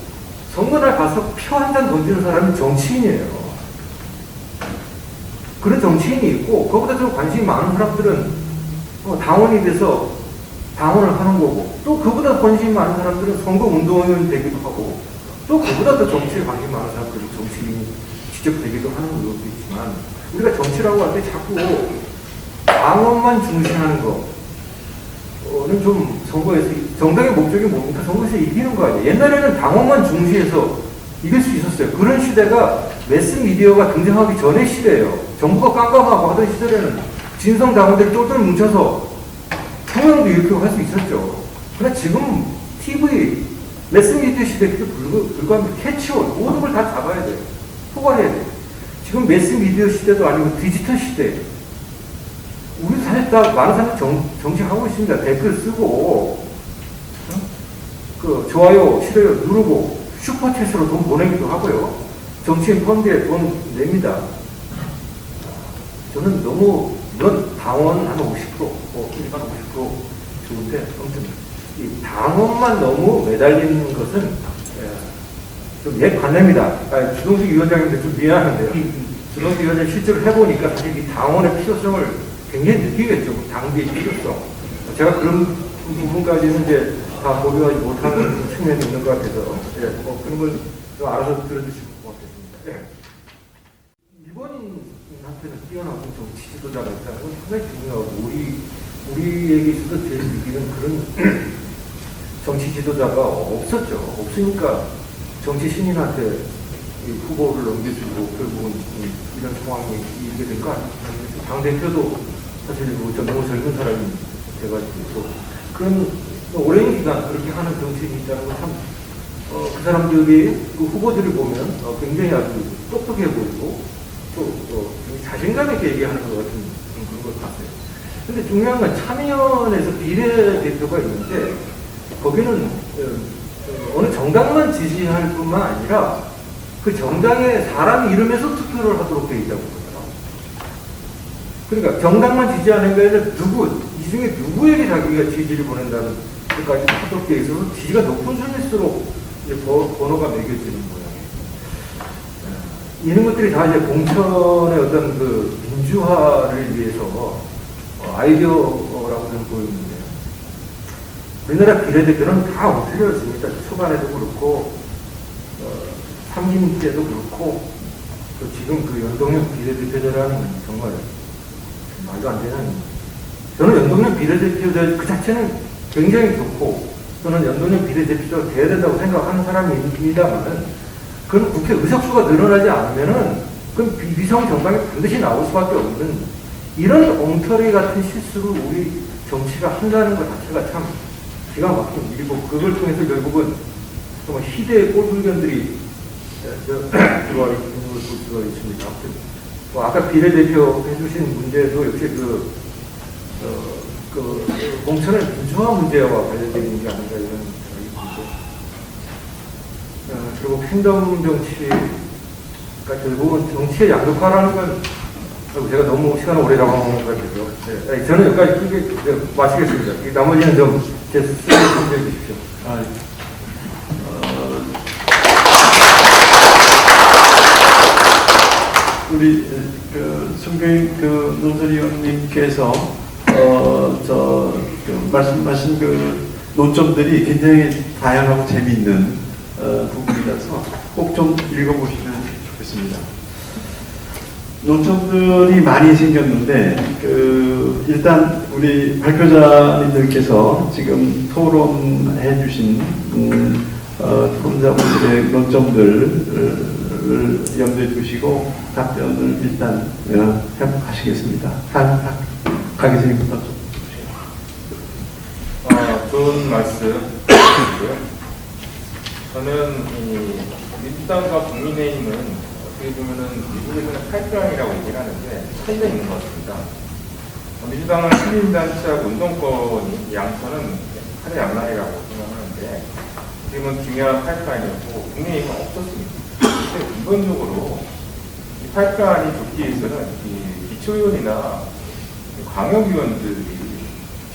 선거날 가서 표 한 장 던지는 사람이 정치인이에요. 그런 정치인이 있고, 그거보다 좀 관심이 많은 사람들은 당원이 돼서 당원을 하는 거고, 또 그보다 관심이 많은 사람들은 선거 운동원이 되기도 하고, 또 그보다 더 정치에 관심이 많은 사람들은 정치인이 직접 되기도 하는 것도 있지만, 우리가 정치라고 할 때 자꾸 당원만 중시하는 거는 좀 선거에서, 정당의 목적이 뭡니까? 선거에서 이기는 거 아니에요. 옛날에는 당원만 중시해서 이길 수 있었어요. 그런 시대가 매스미디어가 등장하기 전의 시대예요. 정부가 깜깜하고 하던 시절에는 진성 당원들이 똘똘 뭉쳐서 통영도 일으키고 할 수 있었죠. 그러나 지금 TV, 매스미디어 시대에 불과합니다. 캐치올, 모든 걸 다 잡아야 돼요. 포괄해야 돼요. 지금 매스미디어 시대도 아니고 디지털 시대예요. 우리 사실 다 많은 사람들이 정치하고 있습니다. 댓글 쓰고, 좋아요, 싫어요 누르고, 슈퍼챗으로 돈 보내기도 하고요. 정치인 펀드에 돈 냅니다. 저는 너무 물론 당원 한 50%, 일반 50% 좋은데 아무튼 이 당원만 너무 매달리는 것은 좀 옛 관념이다. 주동식 위원장님들 좀 미안한데요. 주동식 위원장 실제로 해보니까 사실 이 당원의 필요성을 굉장히 느끼겠죠. 당비의 필요성. 제가 그런 부분까지는 이제 다 고려하지 못하는 측면이 있는 것 같아서 그런 걸 좀 알아서 들어주시면 고맙겠습니다. 일본인한테는 뛰어난 정치 지도자가 있다는 건 상당히 중요하고 우리에게 있어서 제일 위기는 그런 정치 지도자가 없었죠. 없으니까 정치 신인한테 이 후보를 넘겨주고 결국은 이런 상황이 이르게 된 거 아닙니까? 당대표도 사실 너무 젊은 사람이 돼가지고 그런 오랜 기간 그렇게 하는 정치인이 있다는 건 참 그 사람들이 그 후보들을 보면 굉장히 아주 똑똑해 보이고 또 자신감 있게 얘기하는 것 같은 그런 걸 봤어요. 근데 중요한 건 참여연에서 비례대표가 있는데 거기는 어느 정당만 지지할 뿐만 아니라 그 정당의 사람 이름에서 투표를 하도록 되어 있다고 그러더라고요. 그러니까 정당만 지지하는 게 아니라 이 중에 누구에게 자기가 지지를 보낸다는 것까지 하도록 되어 있어서 지지가 높은 순일수록 이제 번호가 매겨지는 모양이에요. 이런 것들이 다 이제 공천의 어떤 그 민주화를 위해서 아이디어라고 저는 보이는데요. 우리나라 비례대표는 다 엎드려졌습니다. 초반에도 그렇고, 3기 때도 그렇고, 또 지금 그 연동형 비례대표제라는 건 정말 말도 안 되는. 저는 연동형 비례대표제 그 자체는 굉장히 좋고, 저는 연동형 비례대표제가 돼야 된다고 생각하는 사람입니다만은, 그건 국회 의석수가 늘어나지 않으면은, 그건 위성 정당이 반드시 나올 수밖에 없는, 이런 엉터리 같은 실수를 우리 정치가 한다는 것 자체가 참 기가 막힌 일이고, 그걸 통해서 결국은 정말 희대의 꼴불견들이 들어와 있는 걸 볼 수가 있습니다. 아까 비례대표 해주신 문제도 역시 공천의 민주화 문제와 관련되어 있는 게 아닌가 이런 생각이 들고, 그리고 팬덤 정치가 결국은 정치의 양극화라는 건 제가 너무 시간을 오래 잡아먹는 것 같아서 저는 여기까지 크게 마치겠습니다. 나머지는 좀 제 스스로 참조해 주십시오. 우리 송교인 논설위원님께서 말씀하신 그 논점들이 굉장히 다양하고 재미있는 부분이라서 꼭 좀 읽어보시면 좋겠습니다. 논점들이 많이 생겼는데 일단 우리 발표자님들께서 지금 토론해 주신 토론자분들의 논점들을 염두에 두시고 답변을 일단 하시겠습니다. 강 교수님부터 좀. 좋은 말씀 드리고요. 저는 민주당과 국민의힘은 어떻게 보면은 미국에서는 파이프라인이라고 얘기를 하는데 차이가 있는 것 같습니다. 민주당은 시민단체하고 운동권이 양서는 하늘 양날이라고 생각하는데 지금은 중요한 파이프라인이었고 국민의힘은 없었습니다. 근데 기본적으로 이 파이프라인이 좋기 위해서는 이 기초위원이나 광역위원들이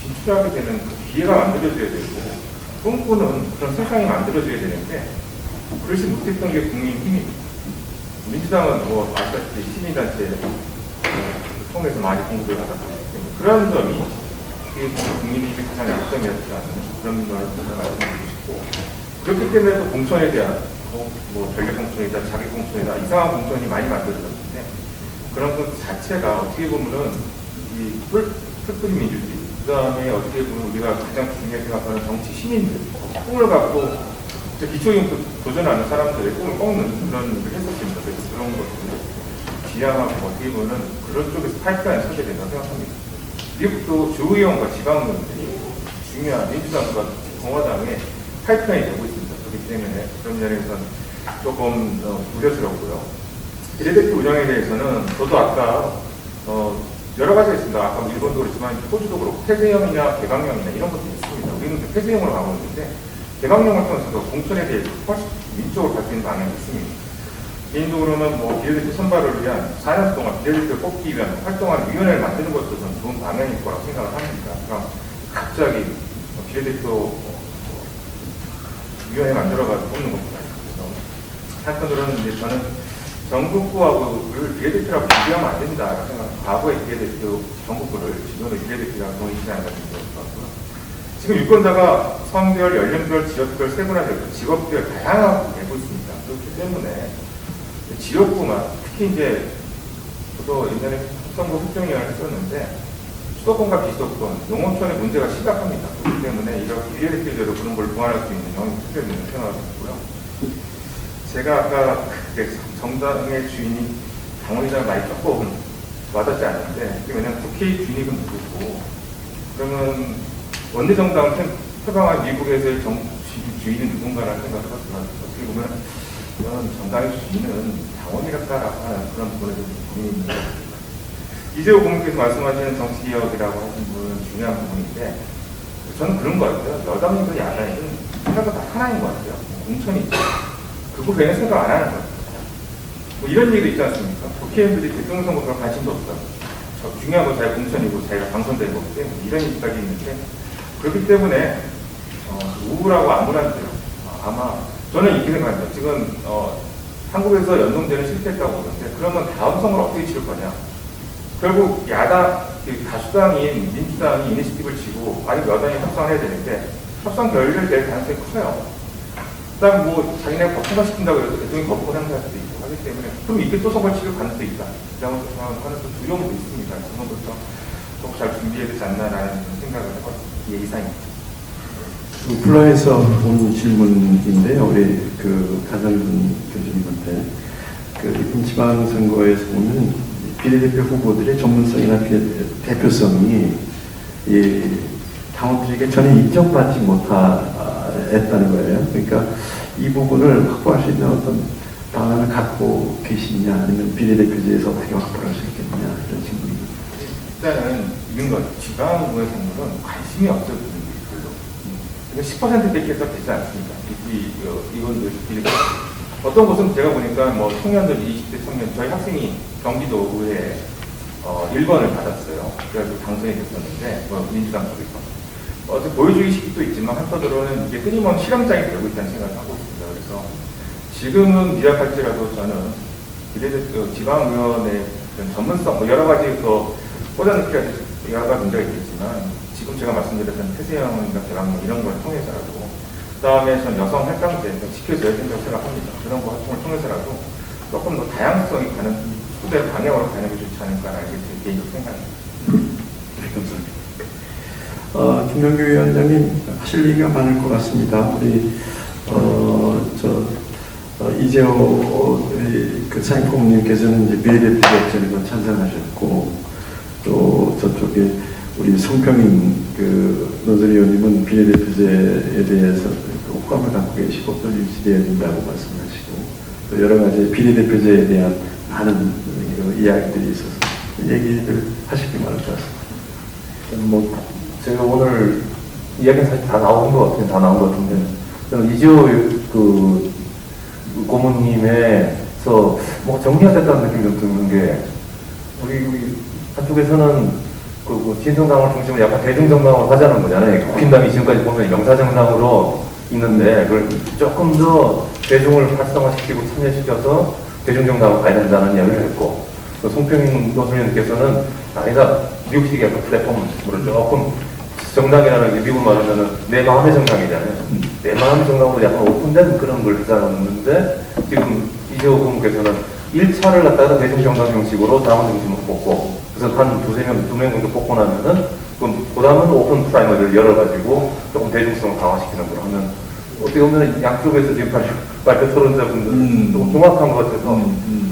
진출하게 되는 그 기회가 만들어져야 되고 꿈꾸는 그런 세상이 만들어져야 되는데 그러지 못했던 게 국민의힘입니다. 민주당은 아시다시피 시민단체 통해서 많이 공부를 하다 보니 그런 점이 국민의힘의 가장 약점이었다는 그런 걸 말씀드리고 싶고 그렇기 때문에 또 공천에 대한 별개 공천이다 자기 공천이다 이상한 공천이 많이 만들어졌는데 그런 것 자체가 어떻게 보면은 이 풀뿌리 민주주의 그 다음에 어떻게 보면 우리가 가장 중요하게 생각하는 정치 시민들 꿈을 갖고 기초의원 도전하는 사람들의 꿈을 꺾는 그런 일을 했었습니다. 그래서 그런 것들을 지향하고 어떻게 보면 그런 쪽에서 파이프라인 서게 된다고 생각합니다. 미국도 주의원과 지방의원들이 중요한 민주당과 공화당의 파이프라인이 되고 있습니다. 그렇기 때문에 그런 면에서는 조금 우려스럽고요. 비례대표 운영에 대해서는 저도 아까 여러 가지가 있습니다. 아까 일본도 그렇지만 호주도 그렇고 폐쇄형이나 개방형이나 이런 것들이 있습니다. 우리는 폐쇄형으로 가고 있는데 개방형을 통해서 공천에 대해서 훨씬 민주적으로 갈 수 있는 방향이 있습니다. 개인적으로는 뭐 비례대표 선발을 위한 4년 동안 비례대표 뽑기 위한 활동하는 위원회를 만드는 것도 저는 좋은 방향일 거라고 생각을 합니다. 그럼 갑자기 비례대표 위원회 만들어가지고 뽑는 것보다 한편으로는 이제 저는 전국구하고를 비례대표라고 비교하면 안 된다라고 생각합니다. 과거의 비례대표 전국구를 지금의 비례대표라고 동의시지 않는 것 같고요. 지금 유권자가 성별, 연령별, 지역별, 세분화되고 직업별 다양하게 되고 있습니다. 그렇기 때문에 지역구만 특히 이제 저도 옛날에 선거 획정위원회를 했었는데 수도권과 비수도권, 농어촌의 문제가 심각합니다. 그렇기 때문에 이렇게 비례대표제로 그런 걸 보완할 수 있는 영역이 특별히 생각하고 있고요. 제가 아까 정당의 주인이 당원이라는 말이 조금 와닿지 않는데 이게 왜냐하면 국회의 주인이 그 누구고 그러면 원내정당 표방한 미국에서의 주인은 누군가라는 생각을 하지만 어떻게 보면 이런 정당의 주인은 당원이랄까라고 하는 그런 부분에 좀 고민입니다. 이재호 고문께서 말씀하시는 정치개혁이라고 하신 부분은 중요한 부분인데 저는 그런 것 같아요. 여당이든 야당이든 생각은 다 하나인 것 같아요. 공천이 있죠. 그거 외에는 생각 안 하는 거예요. 뭐 이런 얘기도 있지 않습니까? 국회의원들이 대통령 선거에 관심도 없다. 중요한 건 자기가 공천이고 자기가 당선된 거기 때문에 이런 얘기까지 있는데 그렇기 때문에 우울하고 암울한데요. 아마 저는 이렇게 생각합니다. 지금 한국에서 연동제는 실패했다고 보는데 그러면 다음 선거를 어떻게 치를 거냐? 결국 야당 다수당인 민주당이 이니시티브를 치고 아니 여당이 협상을 해야 되는데 협상 결렬될 가능성이 커요. 그다음 뭐 자기네가 거부가 시킨다고 해서 대통령이 거부를 행사할 수도 있고 하기 때문에 그럼 이때 또 선거를 치를 가능성도 있다. 이런 하는 좀 두려움도 있습니다. 지금부터 조금 잘 준비해야 되지 않나라는 생각을 해봤습니다. 예, 이상입니다. 플라에서 온 질문인데요. 우리 가정준 교수님한테 이번 지방선거에서 보면 비례대표 후보들의 전문성이나 대표성이 당원들에게 전혀 인정받지 못했다는 거예요. 그러니까 이 부분을 확보할 수 있는 어떤 방안을 갖고 계시냐, 아니면 비례대표제에서 어떻게 확보할 수 있겠느냐, 이런 질문입니다. 일단은 이런 거 지방의회 선거는 관심이 없어요. 별로. 10%밖에 되지 않습니다. 이건 비례대표. 어떤 곳은 제가 보니까 뭐 청년들 20대 청년 저희 학생이 경기도 의회에 1번을 받았어요. 그래가지고 당선이 됐었는데 뭐 민주당 쪽에서 어떻게 보여주기 식도 있지만 한편으로는 이게 끊임없는 실험장이 되고 있다는 생각을 하고 있습니다. 그래서 지금은 미약할지라도 저는 비례대표 지방의원의 전문성 뭐 여러 가지 더 꽂아넣기가 여러 가지 문제가 있겠지만 지금 제가 말씀드렸던 태세형이나 대강론 이런 걸 통해서라도 그다음에 전 여성 활동제 지켜줘야 된다고 생각합니다. 그런 거 활동을 통해서라도 조금 더 다양성이 가는 후대 방향으로 가는 게 좋지 않을까라는 게 제 개인적 생각입니다. 감사합니다. 김영규 위원장님 하실 얘기가 많을 것 같습니다. 우리 이재호 사인공님께서는 이제 비례대표 법제를 찬성하셨고 또 저쪽에 우리 송평인 논설위원님은 비례대표제에 대해서 호감을 갖고 계시고 또 유지되어야 된다고 말씀하시고 또 여러 가지 비례대표제에 대한 많은 이야기들이 있어서 얘기를 하실 게 많을 것 같습니다. 제가 오늘 이야기는 사실 다 나온 것 같은데 저는 이재호 고문님에서 정리하셨다는 느낌이 좀 드는 게 우리 한쪽에서는 진성당을 중심으로 약간 대중정당으로 하자는 거잖아요. 국힘당이 지금까지 보면 영사정당으로 있는데 그걸 조금 더 대중을 활성화시키고 참여시켜서 대중정당으로 가야 된다는 이야기를 했고 송평인 교수님께서는 아니다 미국식 약간 플랫폼으로 조금 정당이라는 게 미국 말하면은 내 마음의 정당이잖아요. 내 마음의 정당으로 약간 오픈된 그런 걸 하자는데 지금 이재호 고문께서는 1차를 갖다가 대중정당 형식으로 당원 중심으로 뽑고 그래서 한 두 명 정도 뽑고 나면은 그 다음은 오픈 프라이머리를 열어가지고 조금 대중성을 강화시키는 걸 하면 어떻게 보면 양쪽에서 지금 발표 토론자분들 조금 종합한 것 같아서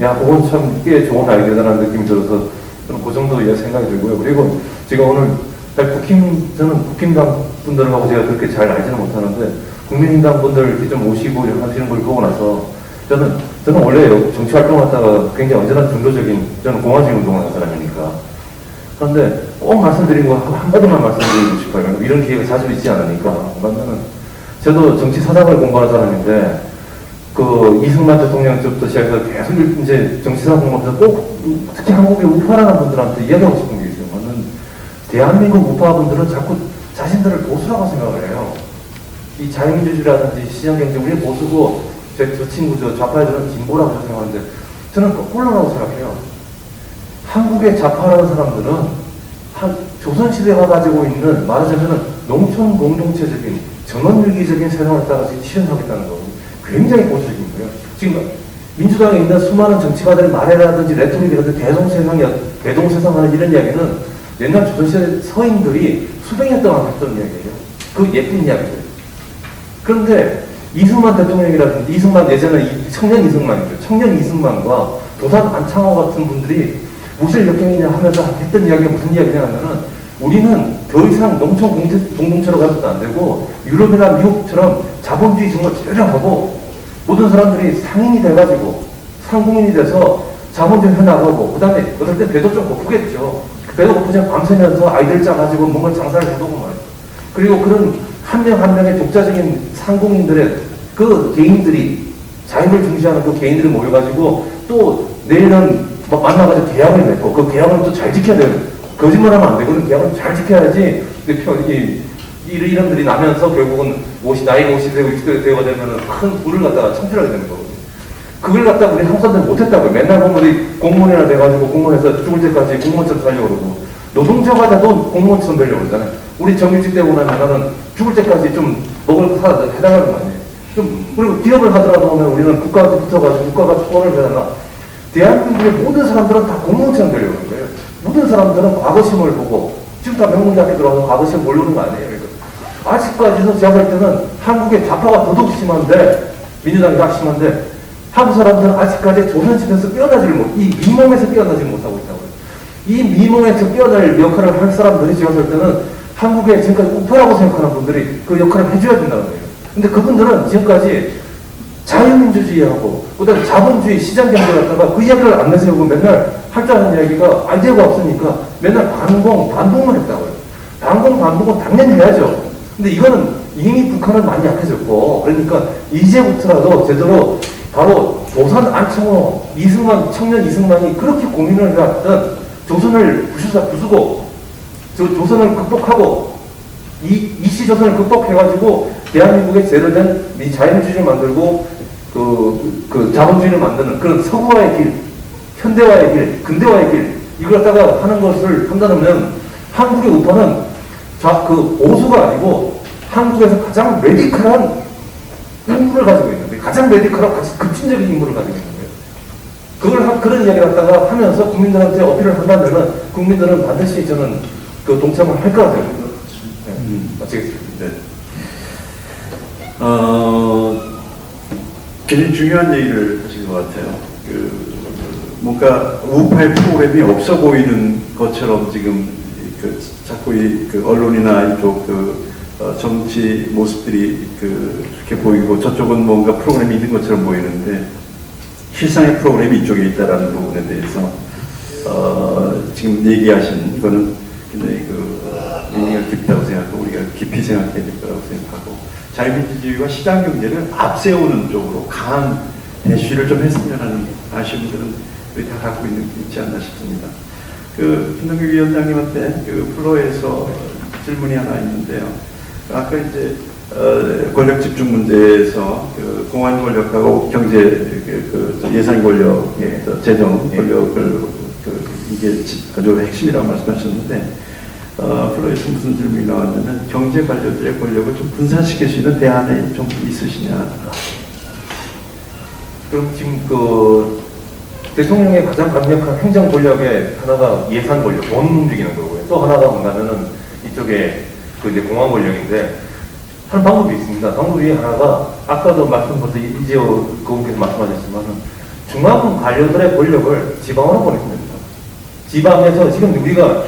야 그건 참 꽤 좋은 아이디어라는 느낌이 들어서 저는 그 정도의 생각이 들고요. 그리고 제가 오늘 저는 국힘당 분들하고 제가 그렇게 잘 알지는 못하는데 국민의당 분들 이렇게 좀 오시고 하시는 걸 보고 나서 저는 원래 정치 활동하다가 굉장히 언제나 중도적인 저는 공화주의 운동을 하는 사람이니까 그런데 꼭 말씀드린 거 한마디만 말씀드리고 싶어요. 이런 기회가 자주 있지 않으니까. 그러면은 저도 정치 사상을 공부하는 사람인데 그 이승만 대통령 때부터 시작해서 계속 이제 정치사 공부하면서 꼭 특히 한국의 우파라는 분들한테 이야기하고 싶은 게 있어요. 저는 대한민국 우파분들은 자꾸 자신들을 보수라고 생각을 해요. 이 자유민주주의라든지 시장경제 우리 보수고 저 친구 저 좌파애들은 진보라고 생각하는데 저는 거꾸로라고 생각해요. 한국의 좌파라는 사람들은 조선시대가 가지고 있는 말하자면 농촌 공동체적인 전원일기적인 세상을 따라서 실현하겠다는 거 굉장히 보수적인 거예요. 지금 민주당에 있는 수많은 정치가들의 말이라든지 레토릭이라든지 대동세상하는 이런 이야기는 옛날 조선시대 서인들이 수백 년 동안 했던 이야기예요. 그 예쁜 이야기들. 그런데 이승만 대통령이라든지 예전에 청년 이승만이죠. 청년 이승만과 도산 안창호 같은 분들이 무엇을 역경이냐 하면서 했던 이야기가 무슨 이야기냐 하면은 우리는 더 이상 농촌 공동체로 가서도 안 되고 유럽이나 미국처럼 자본주의 정말 제대로 하고 모든 사람들이 상인이 돼가지고 상공인이 돼서 자본주의 해나가고 그 다음에 어떨 때 배도 좀 고프겠죠. 배도 고프지만 밤새면서 아이들 짜가지고 뭔가 장사를 해보고 말이죠. 그리고 그런 한 명 한 명의 독자적인 상공인들의 그 개인들이 자유를 중시하는 그 개인들이 모여가지고 또 내일은 만나가지고 계약을 맺고 그 계약을 또 잘 지켜야 돼요. 거짓말하면 안 되고 그 계약을 잘 지켜야지 이런들이 나면서 결국은 나이가 50 되고 60대 되고 되면은 큰 부를 갖다가 창출하게 되는 거거든요. 그걸 갖다가 우리 한국 사람들 못했다고요. 맨날 보면 우리 공무원이나 돼가지고 공무원에서 죽을 때까지 공무원처럼 살려고 그러고 노동자가 돼도 공무원처럼 되려고 그러잖아요. 우리 정규직 되고 나면 죽을 때까지 좀 먹을 거 사다 해달라는 거 아니에요. 그리고 기업을 하더라도 보면 우리는 국가한테 붙어가지고 국가가 조언을 해달라. 대한민국의 모든 사람들은 다 공무원처럼 되려고 하는 거예요. 모든 사람들은 과거심을 보고 지금 다 명문대학교 들어가서 과거심 모르는 거 아니에요. 그러니까 아직까지도 제가 볼 때는 한국의 좌파가 더더욱 심한데 민주당이 딱 심한데 한국 사람들은 아직까지 조선시대에서 이 미몽에서 깨어나지 못하고 있다고요. 이 미몽에서 깨어날 역할을 할 사람들이 제가 볼 때는 한국의 지금까지 우파라고 생각하는 분들이 그 역할을 해줘야 된다는 거예요. 근데 그분들은 지금까지 자유민주주의하고 그다음에 자본주의 시장경제 갖다가 그 이야기를 안 내세우고 맨날 할 줄 아는 이야기가 아이디어가 없으니까 맨날 반공만 했다고요. 반공은 당연히 해야죠. 근데 이거는 이미 북한은 많이 약해졌고 그러니까 이제부터라도 제대로 바로 조선 안창호 청년 이승만이 그렇게 고민을 해왔던 조선을 부수고 조선을 극복하고 이시 조선을 극복해가지고 대한민국의 제대로 된 자유민주주의를 만들고 그 자본주의를 만드는 그런 서구화의 길, 현대화의 길, 근대화의 길 이걸 갖다가 하는 것을 한다면 한국의 우파는 그 보수가 아니고 한국에서 가장 레디컬한 인물을 가지고 있는데 가장 레디컬하고 급진적인 인물을 가지고 있는 거예요. 그런 이야기를 갖다가 하면서 국민들한테 어필을 한다면은 국민들은 반드시 저는 그 동참을 할 것 같아요. 마치겠습니다. 네. 굉장히 중요한 얘기를 하신 것 같아요. 뭔가 우파의 프로그램이 없어 보이는 것처럼 지금 자꾸 언론이나 이쪽 정치 모습들이 그렇게 보이고 저쪽은 뭔가 프로그램이 있는 것처럼 보이는데 실상의 프로그램이 이쪽에 있다라는 부분에 대해서 지금 얘기하신 거는 굉장히 의미가 깊다고 생각하고 우리가 깊이 생각해야 될 거라고 생각하고 자유민주주의와 시장경제를 앞세우는 쪽으로 강한 대시를 좀 했으면 하는 아쉬움들은 우리 다 갖고 있는 게 있지 않나 싶습니다. 김동규 위원장님한테 플로에서 질문이 하나 있는데요. 아까 이제 권력 집중 문제에서 공안 권력하고 경제 예산 권력의 재정 권력을 이게 아주 핵심이라고 말씀하셨는데 플로에서 무슨 질문이 나왔냐면 경제 관료들의 권력을 좀 분산시킬 수 있는 대안이 좀 있으시냐? 그럼 지금 대통령의 가장 강력한 행정 권력의 하나가 예산 권력, 돈 움직이는 거고요. 또 하나가 뭔가면은 이쪽에 이제 공안 권력인데 하는 방법이 있습니다. 방법 중에 하나가 아까도 말씀드렸던 이재호 의원께서 말씀하셨지만은 중앙 관료들의 권력을 지방으로 보내면 됩니다. 지방에서 지금 우리가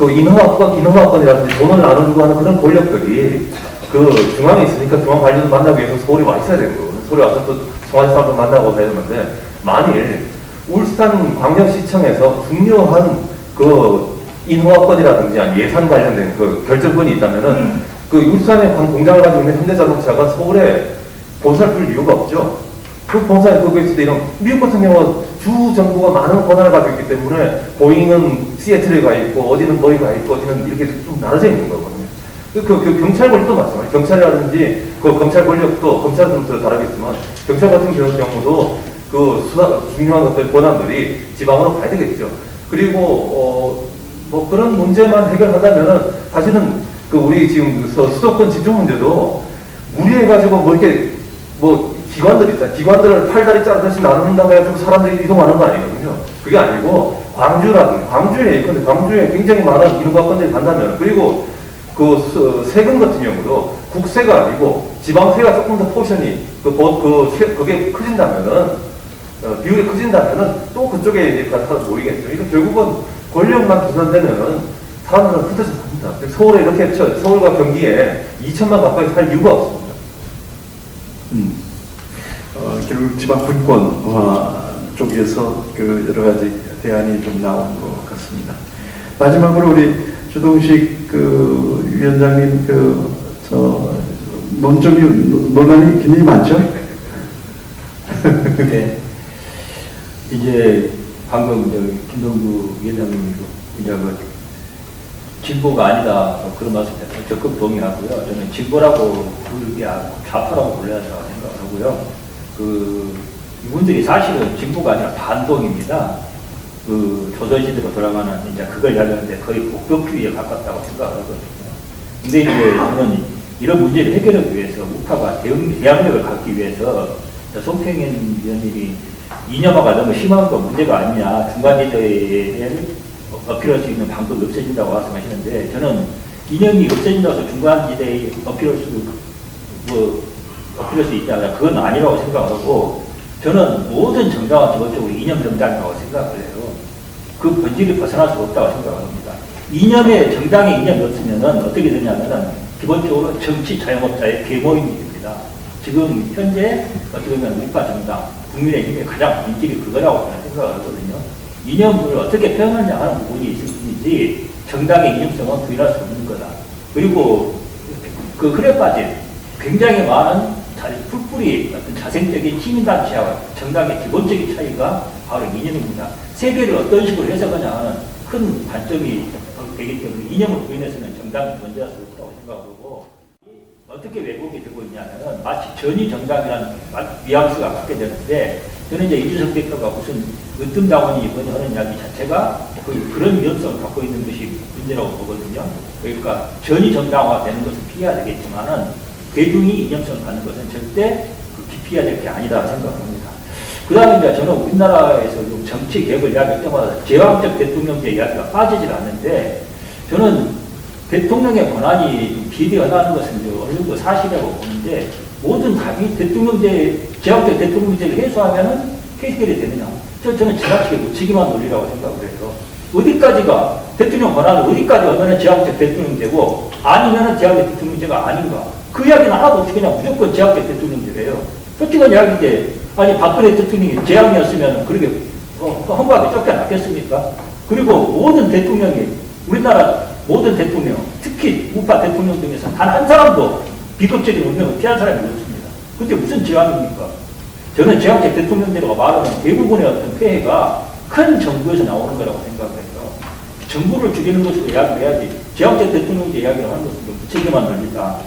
인허가권이라든지 돈을 나눠주고 하는 그런 권력들이 중앙에 있으니까 중앙 관료들 만나기 위해서 서울에 와 있어야 되는 거예요. 서울에 와서 또 청와대 사람들 만나고 해야 되는데 만일 울산 광역시청에서 중요한 인허가권이라든지 예산 관련된 결정권이 있다면은 울산에 공장을 가지고 있는 현대자동차가 서울에 보살필 이유가 없죠. 그 본사에 그거 있을 때 이런 미국 같은 경우는 주 정부가 많은 권한을 가지고 있기 때문에 보잉은 시애틀에 가 있고 어디는 뭐에 가 있고 어디는 이렇게 좀 나눠져 있는 거거든요. 그 경찰 권력도 마찬가지예요. 경찰이라든지 그 검찰 권력도 검찰들부터 다르겠지만 경찰 같은 경우도 그 중요한 어떤 권한들이 지방으로 가야 되겠죠. 그리고 뭐 그런 문제만 해결하려면은 사실은 그 우리 지금 수도권 집중 문제도 무리해가지고 뭐 이렇게 뭐 기관들 있잖아요. 기관들을 팔다리 짜듯이 나눈다고 해가지고 사람들이 이동하는 거 아니거든요. 그게 아니고 광주라든지 광주에 굉장히 많은 이동가건들이 간다면 그리고 그 세금 같은 경우도 국세가 아니고 지방세가 조금 더 포션이 그게 커진다면은 비율이 커진다면은 또 그쪽에 이제 가서 모이겠죠. 이거 결국은 권력만 분산되면은 사람들은 흩어져 삽니다. 서울에 이렇게 서울과 경기에 2천만 가까이 살 이유가 없습니다. 결국 지방 분권화 쪽에서 그 여러 가지 대안이 좀 나온 것 같습니다. 마지막으로 우리 주동식 그 위원장님 논란이 굉장히 많죠? 네. 이제 방금 김동구 위원장님도 이제 진보가 아니다 그런 말씀 적극 동의하고요. 저는 진보라고 부르기 아니고 좌파라고 불러야 한다고 생각하고요. 이분들이 사실은 진보가 아니라 반동입니다. 조선시대로 돌아가는 이제 그걸 이야기하는데 거의 복덕주의에 가깝다고 생각을 하거든요. 근데 이제 저는 이런 문제를 해결하기 위해서 우파가 대응력을 갖기 위해서 송평현 위원님이 이념화가 너무 심한 건 문제가 아니냐, 중간지대를 어필할 수 있는 방법이 없어진다고 말씀하시는데 저는 이념이 없어진다고 해서 중간지대에 어필할 수 있다. 그건 아니라고 생각하고 저는 모든 정당은 기본적으로 이념 정당이라고 생각을 해요. 그 본질이 벗어날 수 없다고 생각합니다. 정당의 이념이 없으면 어떻게 되냐면 기본적으로 정치 자영업자의 계모임이 됩니다. 지금 현재 어떻게 보면 우파 정당, 국민의힘의 가장 본질이 그거라고 저는 생각을 하거든요. 이념을 어떻게 표현하냐 하는 부분이 있을 뿐이지 정당의 이념성은 부인할 수 없는 거다. 그리고 그 흐려 빠진 굉장히 많은 풀뿌리 어떤 자생적인 시민단체와 정당의 기본적인 차이가 바로 이념입니다. 세계를 어떤 식으로 해석하냐 하는 큰 관점이 되기 때문에 이념을 부인해서는 정당이 존재할 수 없다고 생각하고 어떻게 왜곡이 되고 있냐면 마치 전위 정당이라는 뉘앙스가 갖게 되는데 저는 이제 이준석 대표가 무슨 으뜸당원이 이번에 하는 이야기 자체가 그런 위험성을 갖고 있는 것이 문제라고 보거든요. 그러니까 전위 정당화 되는 것을 피해야 되겠지만은 대중이 이념성을 갖는 것은 절대 기피해야 될 게 아니다 생각합니다. 그 다음에 이제 저는 우리나라에서 좀 정치 개혁을 이야기할 때마다 제왕적 대통령제 이야기가 빠지질 않는데 저는 대통령의 권한이 비대하다는 것은 어느 정도 사실이라고 보는데 모든 답이 제왕적 대통령제를 해소하면은 해결이 되느냐. 저는 지나치게 무책임한 논리라고 생각을 해요. 어디까지가 대통령 권한을 어디까지 하면 제왕적 대통령제고 아니면은 제왕적 대통령제가 아닌가. 그 이야기는 하나도 없이 그냥 무조건 제왕적 대통령제래요. 솔직한 이야기인데 아니 박근혜 대통령이 제왕이었으면 그렇게 헌법에 쫓겨났겠습니까? 그리고 모든 대통령이 우리나라 모든 대통령 특히 우파 대통령 중에서 단 한 사람도 비극적인 운명을 피한 사람이 없습니다. 근데 무슨 제왕입니까? 저는 제왕적 대통령제가 말하는 대부분의 어떤 폐해가 큰 정부에서 나오는 거라고 생각을 해요. 정부를 죽이는 것으로 이야기를 해야지 제왕적 대통령제 이야기를 하는 것은 무책임한 논리다.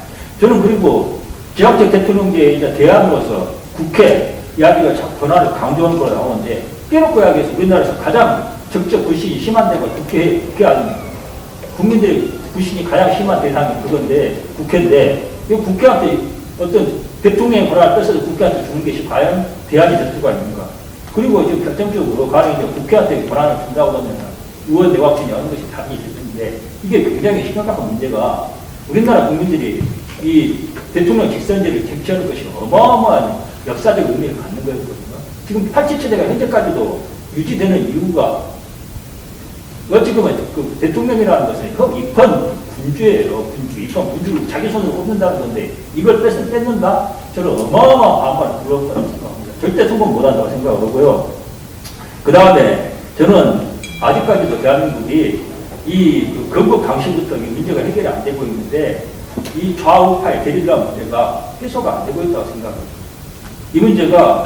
저는 그리고 제왕적 대통령제에 대안으로서 국회 이야기가 권한을 강조하는 거로 나오는데 빼놓고 이야기해서 우리나라에서 가장 적적 불신이 심한 데가 국회 아닙니까? 국민들의 불신이 가장 심한 대상이 그건데 국회인데 이 국회한테 어떤 대통령의 권한을 뺏어서 국회한테 주는 것이 과연 대안이 될 수가 있는가? 그리고 이제 결정적으로 가령 이제 국회한테 권한을 준다고 하면 의원 내각제냐 하는 것이 답이 있을 텐데 이게 굉장히 심각한 문제가 우리나라 국민들이 이 대통령 직선제를 쟁취하는 것이 어마어마한 역사적 의미를 갖는 거였거든요. 지금 87세대가 현재까지도 유지되는 이유가 어찌 보면 그 대통령이라는 것은 입헌 군주예요. 입헌 군주를 자기 손으로 뽑는다는 건데 이걸 뺏는다? 저는 어마어마한 반발을 불러올 거라고 생각합니다. 절대 성공 못한다고 생각하고요. 그 다음에 저는 아직까지도 대한민국이 이 건국 당시부터 이 문제가 해결이 안 되고 있는데 이 좌우파의 대립이라는 문제가 해소가 안 되고 있다고 생각합니다. 이 문제가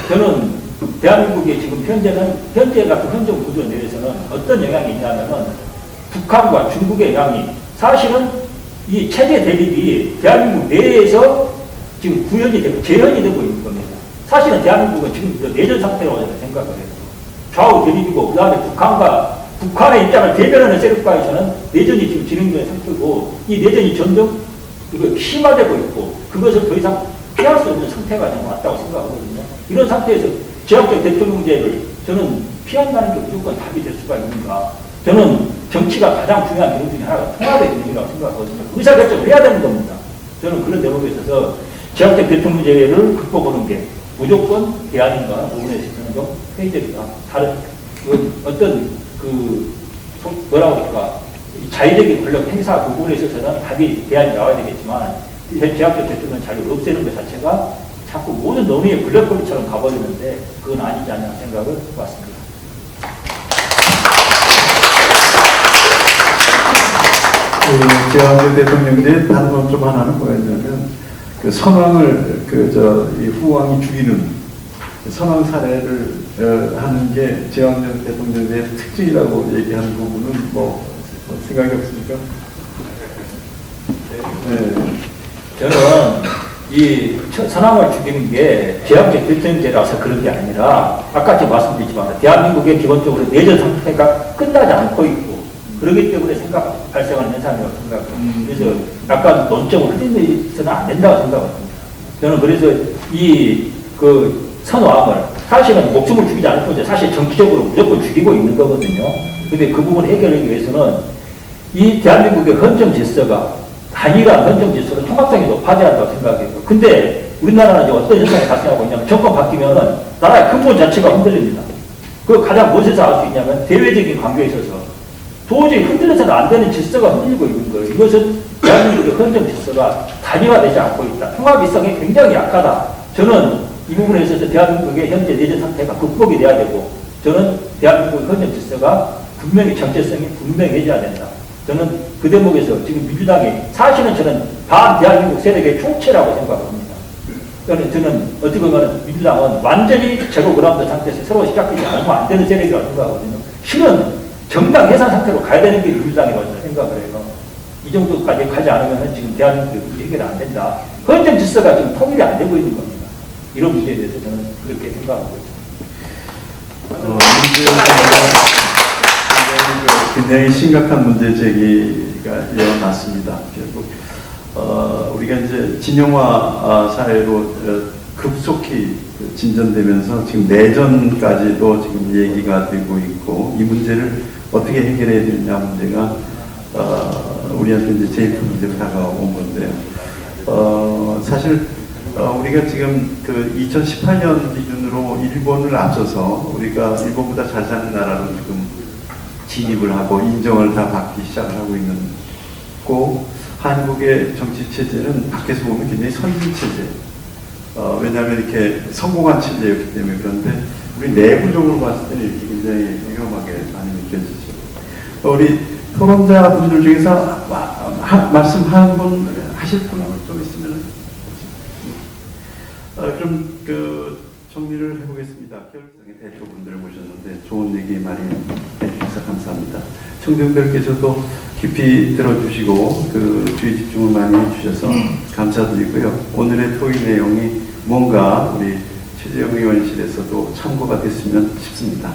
저는 대한민국의 지금 현재 같은 현존 구조 내에서는 어떤 영향이 있냐면은 북한과 중국의 영향이 사실은 이 체제 대립이 대한민국 내에서 지금 구현이 되고 재현이 되고 있는 겁니다. 사실은 대한민국은 지금 내전 상태라고 저는 생각을 해요. 좌우 대립이고 그다음에 북한의 입장을 대변하는 세력과에서는 내전이 지금 진행되는 상태고 이 내전이 점점 심화되고 있고 그것을 더 이상 피할 수 없는 상태가 지금 왔다고 생각하거든요. 이런 상태에서 제왕적 대통령제를 저는 피한다는 게 무조건 답이 될 수가 있는가. 저는 정치가 가장 중요한 기능 중에 하나가 통합의 기능이라고 생각하거든요. 의사결정을 해야 되는 겁니다. 저는 그런 대목에 있어서 제왕적 대통령제를 극복하는 게 무조건 대안인가 부분에 있어서는 좀 회의적이다. 다른 어떤 뭐라고 할까 자의적인 권력 행사 부분에 있어서는 답이 대안이 나와야 되겠지만 제왕적 대통령 자리를 없애는 것 자체가 자꾸 모든 논의의 블랙홀처럼 가버리는데 그건 아니지 않나 생각을 해봤습니다. 제왕적 대통령제 단론 좀 하나는 뭐였냐면 그 선왕을 이 후왕이 죽이는 선왕 사례를 하는 게 제왕적 대통령제의 특징이라고 얘기하는 부분은 뭐 생각이 없습니까? 네. 저는 이 선왕을 죽이는 게 제왕적 대통령제라서 그런 게 아니라 아까 제가 말씀드렸지만 대한민국의 기본적으로 내전 상태가 끝나지 않고 있고 그렇기 때문에 발생하는 현상이라고 생각합니다. 그래서 약간 논점을 흘리서는 안 된다고 생각합니다. 저는 그래서 선왕을 사실은 목숨을 죽이지 않을 뿐이지 사실 정치적으로 무조건 죽이고 있는 거거든요. 근데 그 부분을 해결하기 위해서는 이 대한민국의 헌정 질서가 단일한 헌정 질서로 통합성이 높아져야 한다고 생각해요. 근데 우리나라는 이제 어떤 현상이 발생하고 있냐면 정권 바뀌면은 나라의 근본 자체가 흔들립니다. 그 가장 무엇에서 알 수 있냐면 대외적인 관계에 있어서 도저히 흔들려서는 안 되는 질서가 흔들리고 있는 거예요. 이것은 대한민국의 헌정 질서가 단일화되지 않고 있다. 통합이성이 굉장히 약하다. 저는 이 부분에 있어서 대한민국의 현재 내전 상태가 극복이 돼야 되고 저는 대한민국의 헌정 질서가 분명히 정체성이 분명해져야 된다. 저는 그 대목에서 지금 민주당이 사실은 저는 반대한민국 세력의 총체라고 생각합니다. 저는 어떻게 보면 민주당은 완전히 제거 그라운드 상태에서 새로 시작되지 않으면 안 되는 세력이라고 생각하거든요. 실은 정당 해산 상태로 가야 되는 게 민주당이라고 생각을 해요. 이 정도까지 가지 않으면 지금 대한민국이 해결이 안 된다. 헌정 질서가 지금 통일이 안 되고 있는 겁니다. 이런 문제에 대해서 저는 그렇게 생각하고 있습니다. 굉장히 심각한 문제 제기가 일어났습니다. 결국 우리가 이제 진영화 사회로 급속히 진전되면서 지금 내전까지도 지금 얘기가 되고 있고 이 문제를 어떻게 해결해야 되느냐 문제가 우리한테 이제 제일 큰 문제로 다가온 건데요. 사실 우리가 지금 2018년 기준으로 일본을 앞서서 우리가 일본보다 잘 사는 나라로 지금 진입을 하고 인정을 다 받기 시작을 하고 있는 고 한국의 정치 체제는 밖에서 보면 굉장히 선진 체제. 왜냐하면 이렇게 성공한 체제였기 때문에 그런데 우리 내부적으로 봤을 때는 이렇게 굉장히 위험하게 많이 느껴지죠. 우리 토론자 분들 중에서 말씀하는 분 하실 분 좀 있으면 그럼 정리를 해보겠습니다. 결성의 대표분들을 모셨는데 좋은 얘기 많이 해주셔서 감사합니다. 청중들께서도 깊이 들어주시고 주의 집중을 많이 해주셔서 감사드리고요. 오늘의 토의 내용이 뭔가 우리 최재형 의원실에서도 참고가 됐으면 싶습니다.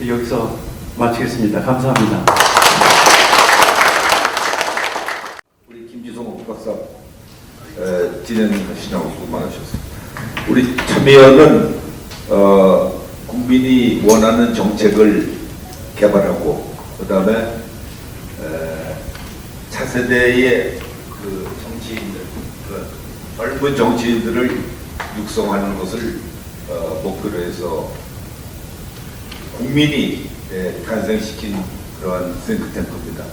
여기서 마치겠습니다. 감사합니다. 우리 김지성 박사 진행하시냐고 수고 많으셨습니다. 우리 참여는 국민이 원하는 정책을 개발하고 그다음에 차세대의 정치인들, 젊은 정치인들을 육성하는 것을 목표로 해서 국민이 탄생시킨 그러한 싱크탱크입니다.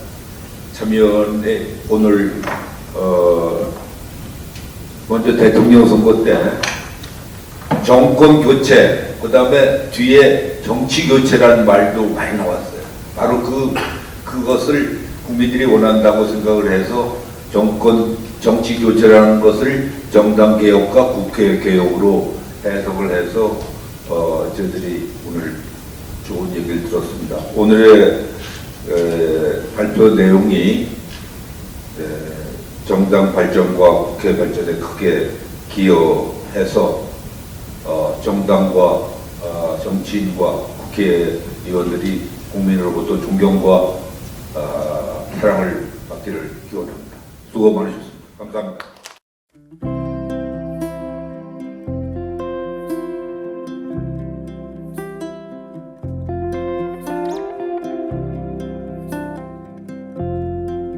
참여연의 오늘 먼저 대통령 선거 때 정권 교체, 그 다음에 뒤에 정치 교체라는 말도 많이 나왔어요. 바로 그것을 국민들이 원한다고 생각을 해서 정치 교체라는 것을 정당 개혁과 국회 개혁으로 해석을 해서 저희들이 오늘 좋은 얘기를 들었습니다. 오늘의 발표 내용이 정당 발전과 국회 발전에 크게 기여해서 정당과 정치인과 국회의원들이 국민으로부터 존경과 사랑을 받기를 기원합니다. 수고 많으셨습니다. 감사합니다.